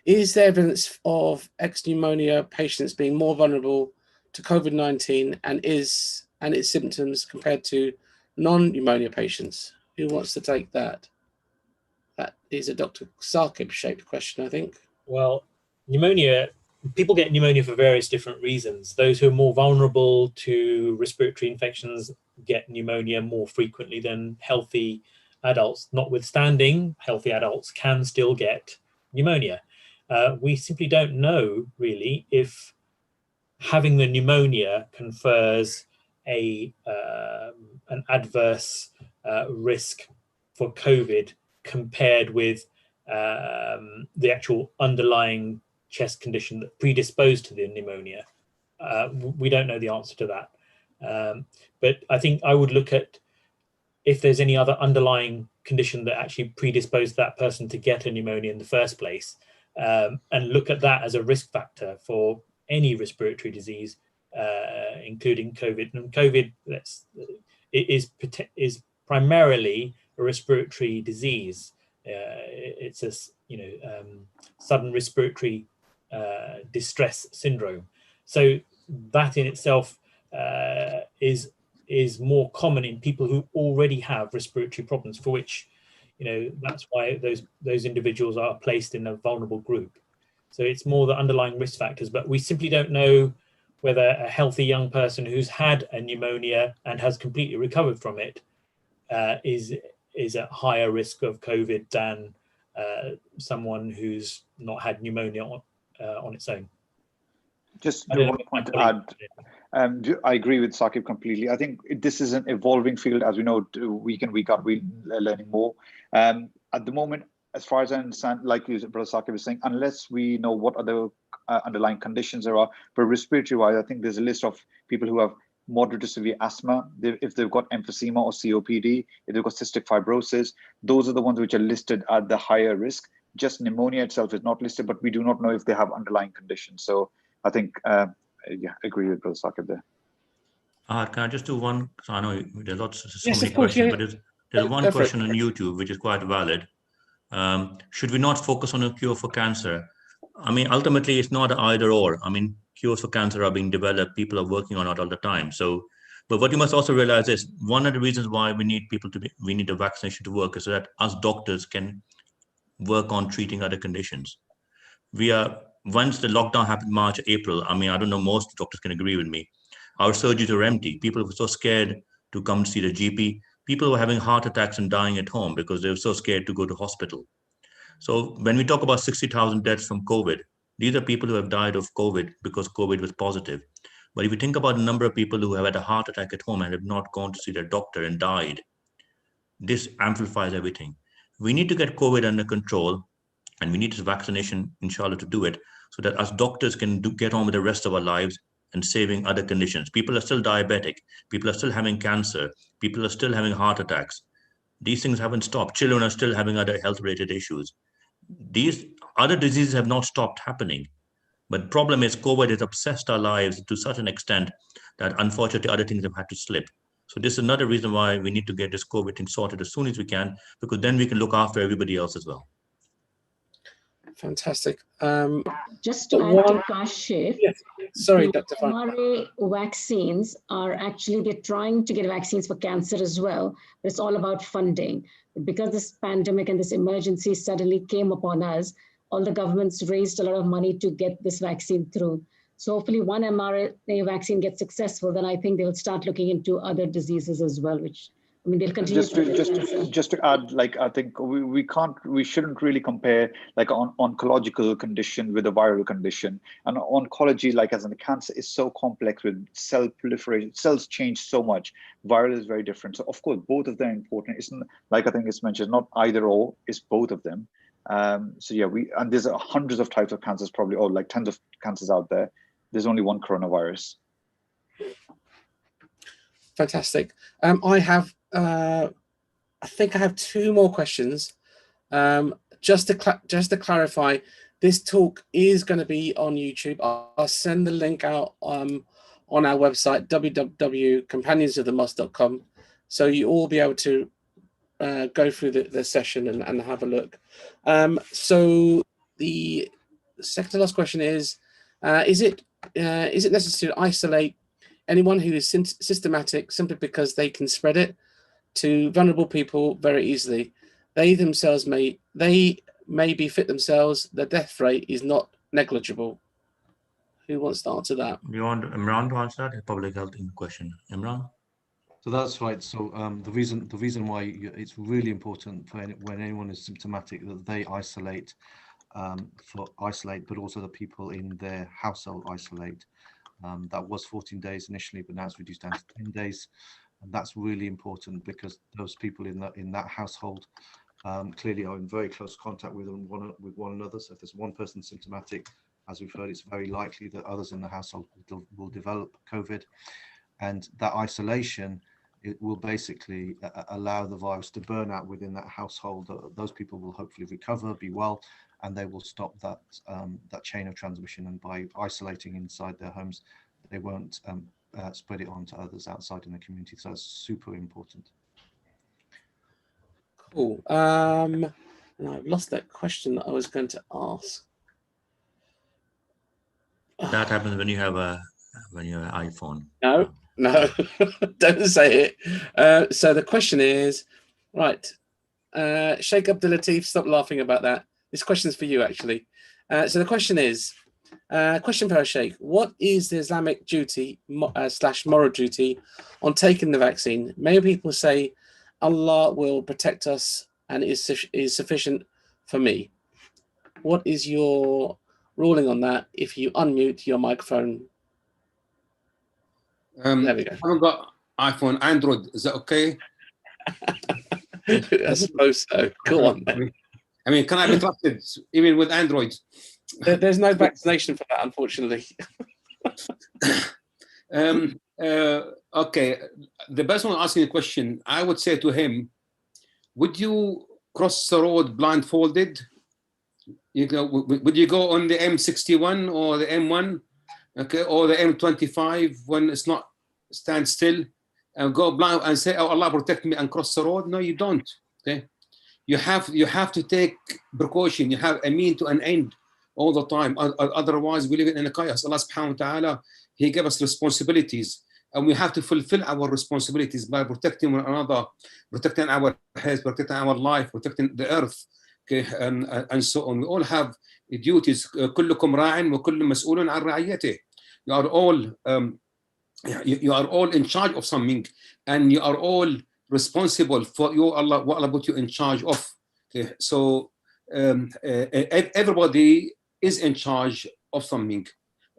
Is there evidence of ex-pneumonia patients being more vulnerable to COVID-19 and its symptoms compared to non-pneumonia patients? Who wants to take that? That is a Dr. Saqib-shaped question, I think. Well, pneumonia, people get pneumonia for various different reasons. Those who are more vulnerable to respiratory infections get pneumonia more frequently than healthy adults. Notwithstanding, healthy adults can still get pneumonia. We simply don't know really if having the pneumonia confers an adverse risk for COVID compared with the actual underlying chest condition that predisposed to the pneumonia. We don't know the answer to that. But I think I would look at if there's any other underlying condition that actually predisposed that person to get a pneumonia in the first place, and look at that as a risk factor for any respiratory disease, including COVID. And COVID is primarily a respiratory disease. It's a sudden respiratory distress syndrome. So that in itself is more common in people who already have respiratory problems, for which, that's why those individuals are placed in a vulnerable group. So it's more the underlying risk factors, but we simply don't know whether a healthy young person who's had a pneumonia and has completely recovered from it is at higher risk of COVID than someone who's not had pneumonia on its own. Just one point to add. I agree with Saqib completely. I think this is an evolving field, as we know, week in, week out, we're learning more. At the moment, as far as I understand, like you, Brother Saqib was saying, unless we know what other underlying conditions there are, but respiratory-wise, I think there's a list of people who have moderate to severe asthma, if they've got emphysema or COPD, if they've got cystic fibrosis, those are the ones which are listed at the higher risk. Just pneumonia itself is not listed, but we do not know if they have underlying conditions. So I think, I agree with Brother Saqib there. Can I just do one? So I know there's so Yes, many of course, questions, yeah. but there's one question on YouTube which is quite valid. Should we not focus on a cure for cancer? I mean, ultimately, it's not either or. I mean, cures for cancer are being developed. People are working on it all the time. So, but what you must also realize is one of the reasons why we need we need the vaccination to work is so that us doctors can work on treating other conditions. Once the lockdown happened March, April, I mean, I don't know, most doctors can agree with me. Our surgeries were empty. People were so scared to come see the GP. People were having heart attacks and dying at home because they were so scared to go to hospital. So when we talk about 60,000 deaths from COVID, these are people who have died of COVID because COVID was positive. But if you think about the number of people who have had a heart attack at home and have not gone to see their doctor and died, this amplifies everything. We need to get COVID under control, and we need this vaccination, inshallah, to do it, so that us doctors can get on with the rest of our lives and saving other conditions. People are still diabetic. People are still having cancer. People are still having heart attacks. These things haven't stopped. Children are still having other health-related issues. These other diseases have not stopped happening. But the problem is COVID has obsessed our lives to such an extent that unfortunately other things have had to slip. So this is another reason why we need to get this COVID thing sorted as soon as we can, because then we can look after everybody else as well. Fantastic. Just to add to Kashif, yes. Sorry, the Dr. mRNA vaccines are actually, they're trying to get vaccines for cancer as well, but it's all about funding. Because this pandemic and this emergency suddenly came upon us, all the governments raised a lot of money to get this vaccine through. So hopefully one mRNA vaccine gets successful, then I think they'll start looking into other diseases as well, which, I mean, they'll continue just to add, like, I think we shouldn't really compare like an oncological condition with a viral condition. And oncology, like as in the cancer, is so complex with cell proliferation. Cells change so much. Viral is very different. So of course, both of them are important. It's like I think it's mentioned, not either or, it's both of them. So yeah, and there's hundreds of types of cancers, probably, or like tens of cancers out there. There's only one coronavirus. Fantastic. I have, I think I have two more questions. Just to clarify, this talk is going to be on YouTube. I'll send the link out on our website, www.companionsofthemosque.com, so you all be able to go through the session and have a look. So the second to last question is it necessary to isolate anyone who is systematic simply because they can spread it to vulnerable people very easily? They themselves may be fit themselves. The death rate is not negligible. Who wants to answer that? You want Imran to answer that? Public health question. Imran? So that's right. So the reason why it's really important for when anyone is symptomatic that they isolate, but also the people in their household isolate. That was 14 days initially, but now it's reduced down to 10 days. And that's really important because those people in that household clearly are in very close contact with one another. So if there's one person symptomatic, as we've heard, it's very likely that others in the household will develop COVID. And that isolation, it will basically allow the virus to burn out within that household. Those people will hopefully recover, be well, and they will stop that chain of transmission. And by isolating inside their homes, they won't spread it on to others outside in the community. So that's super important. Cool. I've lost that question that I was going to ask. That happens when you have an iPhone. No, don't say it. So the question is, right, Sheikh Abdulateef, stop laughing about that. This question's for you, actually. So the question is, question for our Sheikh, what is the Islamic duty / moral duty on taking the vaccine? Many people say Allah will protect us and is sufficient for me. What is your ruling on that if you unmute your microphone? There we go. I haven't got iPhone, Android. Is that okay? I suppose so. Go on. I mean, can I be trusted even with Android? There's no vaccination for that, unfortunately. Okay. The person asking the question, I would say to him, would you cross the road blindfolded? Would you go on the M61 or the M1, okay, or the M25 when it's not stand still and go blind and say, "Oh, Allah protect me," and cross the road? No, you don't. Okay, you have to take precaution. You have a mean to an end all the time. Otherwise, we live in a chaos. Allah Subhanahu wa Taala, He gave us responsibilities, and we have to fulfill our responsibilities by protecting one another, protecting our health, protecting our life, protecting the earth. Okay, and so on. We all have duties. كلكم راع وكل مسؤول عن رعيته. You are all in charge of something, and you are all responsible for what Allah put you in charge of. Okay, so everybody is in charge of something.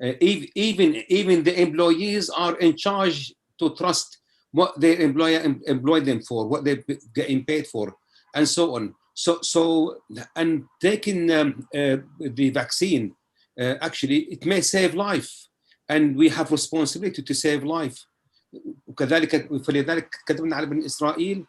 Even the employees are in charge to trust what their employer employed them for, what they're getting paid for, and so on. So and taking the vaccine, actually, it may save life, and we have responsibility to save life. فلذلك كتبنا على بني إسرائيل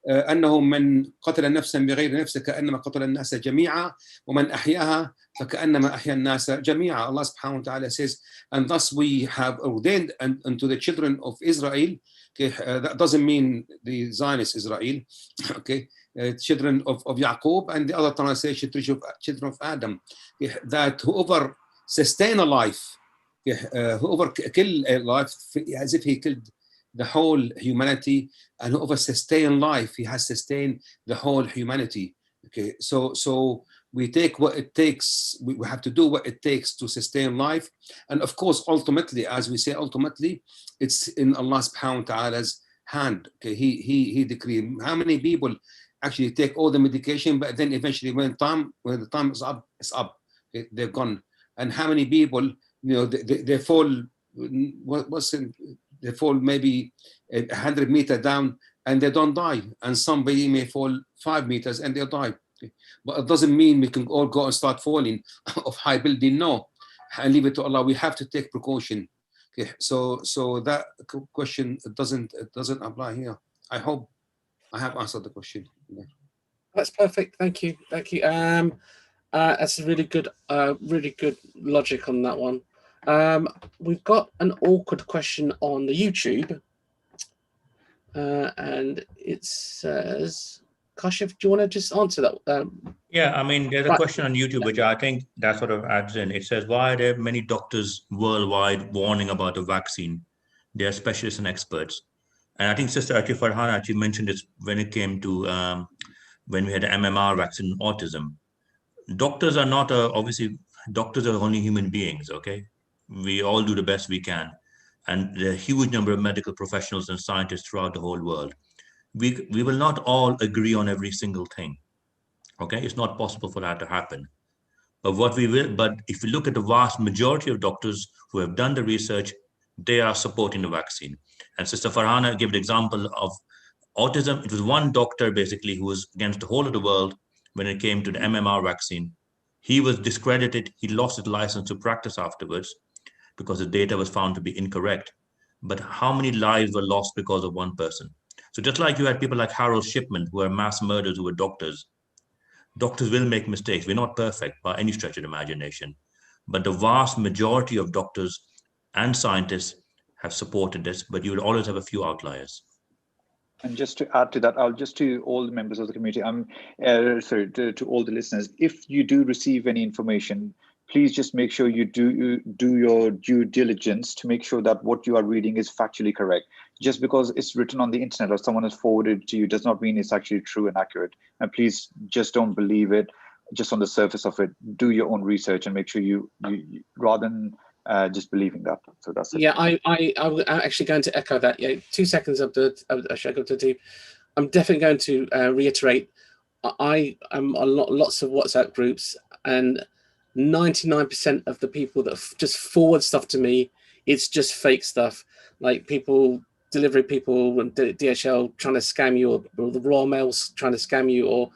أنه من قتل نفسا بغير نفس كأنما قتل الناس جميعا ومن أحياها فكأنما أحيا الناس جميعا. Allah subhanahu wa ta'ala says, and thus we have ordained unto the children of Israel, that doesn't mean the Zionist Israel, okay, children of Yaqub, and the other translation, children of Adam, that whoever sustain a life, whoever kill a life as if he killed the whole humanity, and whoever sustain life, he has sustained the whole humanity. Okay, so we take what it takes, we have to do what it takes to sustain life. And of course, ultimately, as we say, ultimately, it's in Allah subhanahu wa ta'ala's hand. Okay, he decreed. How many people actually take all the medication, but then eventually when the time is up, it's up. Okay, they're gone. And how many people, they fall, they fall maybe 100 meters down and they don't die. And somebody may fall 5 meters and they'll die. Okay. But it doesn't mean we can all go and start falling off high building. No, and leave it to Allah. We have to take precaution. Okay. So that question doesn't apply here. I hope I have answered the question. Yeah. That's perfect. Thank you. That's a really good logic on that one. We've got an awkward question on the YouTube, and it says, Kashif, do you want to just answer that? Yeah, I mean, there's a question on YouTube, which I think that sort of adds in. It says, why are there many doctors worldwide warning about the vaccine? They are specialists and experts. And I think Sister Farhana actually mentioned this when it came to when we had the MMR vaccine, autism. Doctors are not, obviously, doctors are only human beings, okay? We all do the best we can. And there are a huge number of medical professionals and scientists throughout the whole world. We will not all agree on every single thing, okay? It's not possible for that to happen. But if you look at the vast majority of doctors who have done the research, they are supporting the vaccine. And Sister Farhana gave an example of autism. It was one doctor basically who was against the whole of the world when it came to the MMR vaccine. He was discredited. He lost his license to practice afterwards because the data was found to be incorrect. But how many lives were lost because of one person? So just like you had people like Harold Shipman, who are mass murderers, who were doctors. Doctors will make mistakes. We're not perfect by any stretch of imagination. But the vast majority of doctors and scientists have supported this, but you will always have a few outliers. And just to add to that, I'll just to all the members of the community, to all the listeners, if you do receive any information, please just make sure you do your due diligence to make sure that what you are reading is factually correct. Just because it's written on the internet or someone has forwarded to you does not mean it's actually true and accurate. And please just don't believe it just on the surface of it. Do your own research and make sure you rather than just believing that. So that's it. Yeah, I'm actually going to echo that. Yeah, 2 seconds of the team. I'm definitely going to reiterate. I am on lots of WhatsApp groups, and 99% of the people that just forward stuff to me, it's just fake stuff. Like delivery people and DHL trying to scam you, or the Royal Mail's trying to scam you, or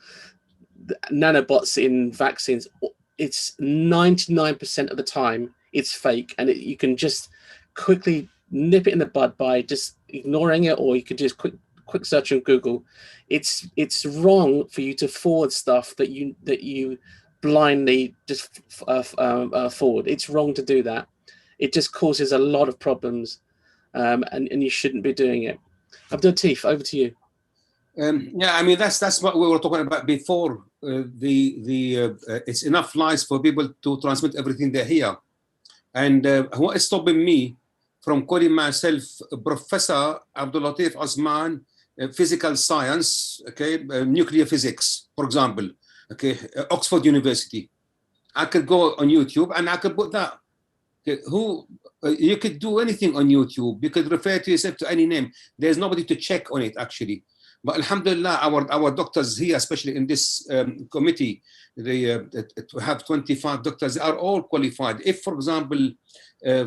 the nanobots in vaccines. It's 99% of the time it's fake, and you can just quickly nip it in the bud by just ignoring it, or you could just quick search on Google. It's wrong for you to forward stuff that you blindly just forward. It's wrong to do that. It just causes a lot of problems, and you shouldn't be doing it. Abdul Latif, over to you. Yeah, I mean that's what we were talking about before. It's enough lies for people to transmit everything they hear. And what is stopping me from calling myself Professor Abdul Latif Osman, physical science, okay, nuclear physics, for example, okay, Oxford University. I could go on YouTube and I could put that. Okay, you could do anything on YouTube. You could refer to yourself to any name. There's nobody to check on it, actually. But alhamdulillah, our doctors here, especially in this committee, they have 25 doctors. They are all qualified. If, for example,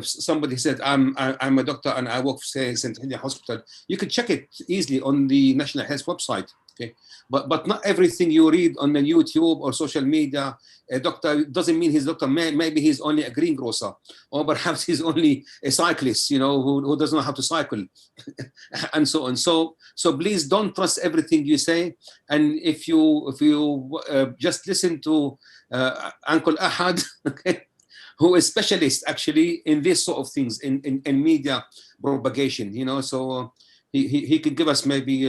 somebody said, I'm a doctor and I work for, say, St. Hilda Hospital, you can check it easily on the National Health website. Okay, but not everything you read on the YouTube or social media. A doctor doesn't mean he's a doctor. Maybe he's only a greengrocer, or perhaps he's only a cyclist, you know, who doesn't know how to cycle, and so on. So please don't trust everything you say. And if you just listen to Uncle Ahad, okay, who is specialist actually in this sort of things in media propagation, you know, so. He could give us maybe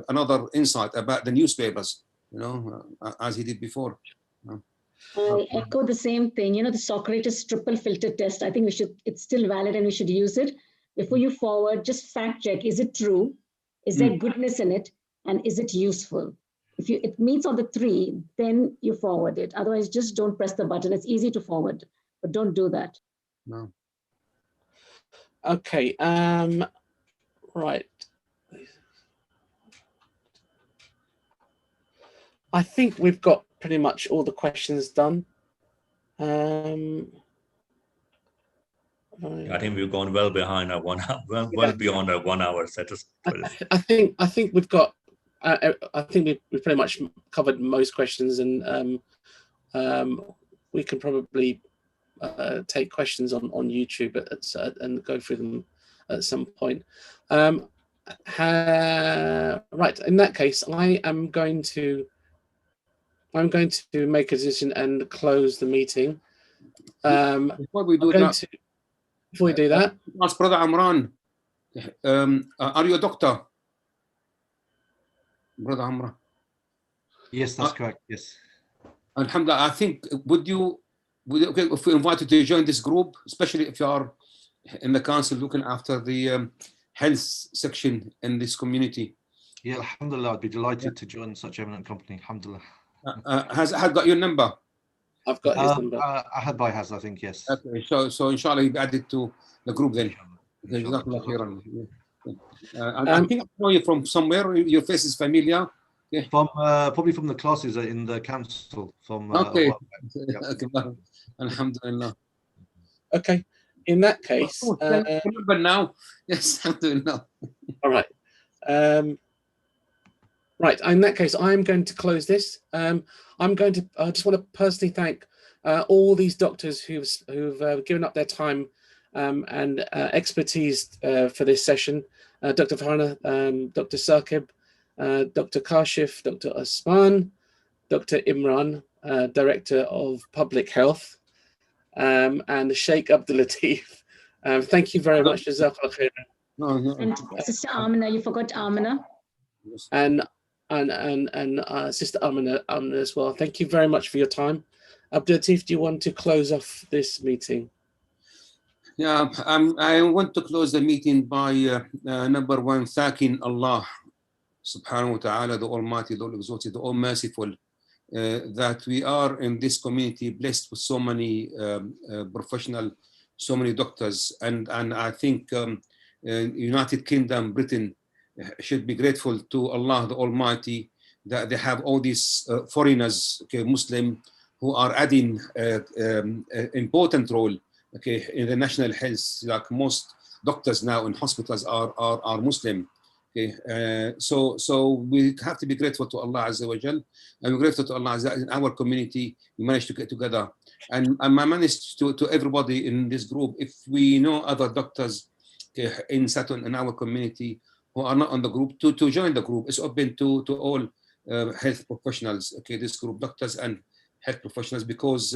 another insight about the newspapers, you know, as he did before. I echo the same thing. You know, the Socrates triple filter test, I think it's still valid and we should use it. Before you forward, just fact check, is it true? Is there goodness in it? And is it useful? If it meets all the three, then you forward it. Otherwise, just don't press the button. It's easy to forward, but don't do that. No. Okay, right. I think we've got pretty much all the questions done. I think we've gone well behind our 1 hour, well beyond our 1 hour set. I think we've got. I think we've pretty much covered most questions, and we can probably take questions on YouTube and go through them at some point. Right. In that case, I'm going to make a decision and close the meeting. Before we do that, ask Brother Amran, are you a doctor? Brother Amran. Yes, that's correct. Yes. Alhamdulillah, I think, okay, if we invite you to join this group, especially if you are in the council looking after the health section in this community. Yeah, alhamdulillah, I'd be delighted to join such eminent company. Alhamdulillah. Has got your number? I've got his number. Ahad has, I think, yes. Okay, so inshallah you'll be added to the group then. Inshallah. I think I know you from somewhere. Your face is familiar. Yeah. From probably from the classes in the council. From okay. Yeah. Alhamdulillah. Okay. In that case, remember now. Yes, alhamdulillah. All right. Right. In that case, I'm going to close this. I'm going to. I just want to personally thank all these doctors who've given up their time and expertise for this session. Dr. Farhana, Dr. Saqib, Dr. Kashif, Dr. Osman, Dr. Imran, Director of Public Health, and Sheikh Abdul Latif. Thank you very much. Jazakallah khairan. And Sister Amina, you forgot Amina. And Sister Amina as well. Thank you very much for your time. Abdul Latif, do you want to close off this meeting? Yeah, I want to close the meeting by number one, thanking Allah subhanahu wa ta'ala, the Almighty, the All Exalted, the All Merciful, that we are in this community blessed with so many professional, so many doctors, and I think United Kingdom, Britain should be grateful to Allah the Almighty that they have all these foreigners, okay, Muslim, who are adding important role, okay, in the national health. Like most doctors now in hospitals are Muslim. Okay, so we have to be grateful to Allah Azza wa Jal, and we're grateful to Allah Azza in our community. We managed to get together, and I managed to everybody in this group. If we know other doctors, okay, in Saturn in our community who are not on the group, to join the group. It's open to all health professionals. Okay, this group, doctors and health professionals, because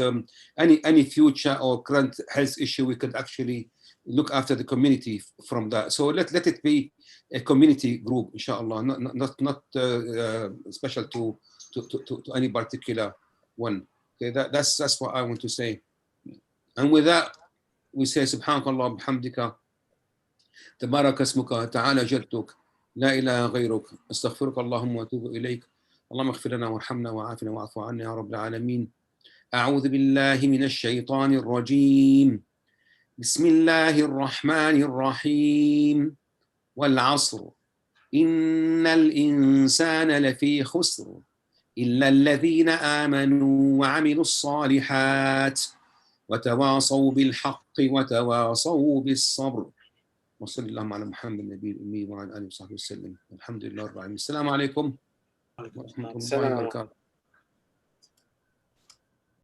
any future or current health issue, we could actually look after the community from that. So let it be a community group, inshallah, not special to any particular one. Okay, that's what I want to say. And with that, we say subhanakallah bihamdika tabarak asmuka ta'ala jadduk la ilaha ghayruk astaghfiruka allahumma wa atubu ilayk. اللهم اغفر لنا وارحمنا وعافنا واعف عنا يا رب العالمين. أعوذ بالله من الشيطان الرجيم. بسم الله الرحمن الرحيم. والعصر إن الإنسان لفي خسر إلا الذين آمنوا وعملوا الصالحات وتواصوا بالحق وتواصوا بالصبر. وصلى اللهم على محمد النبي الأمي وعلى آله وصحبه وسلم. الحمد لله رب العالمين. السلام عليكم ورحمة الله وبركاته.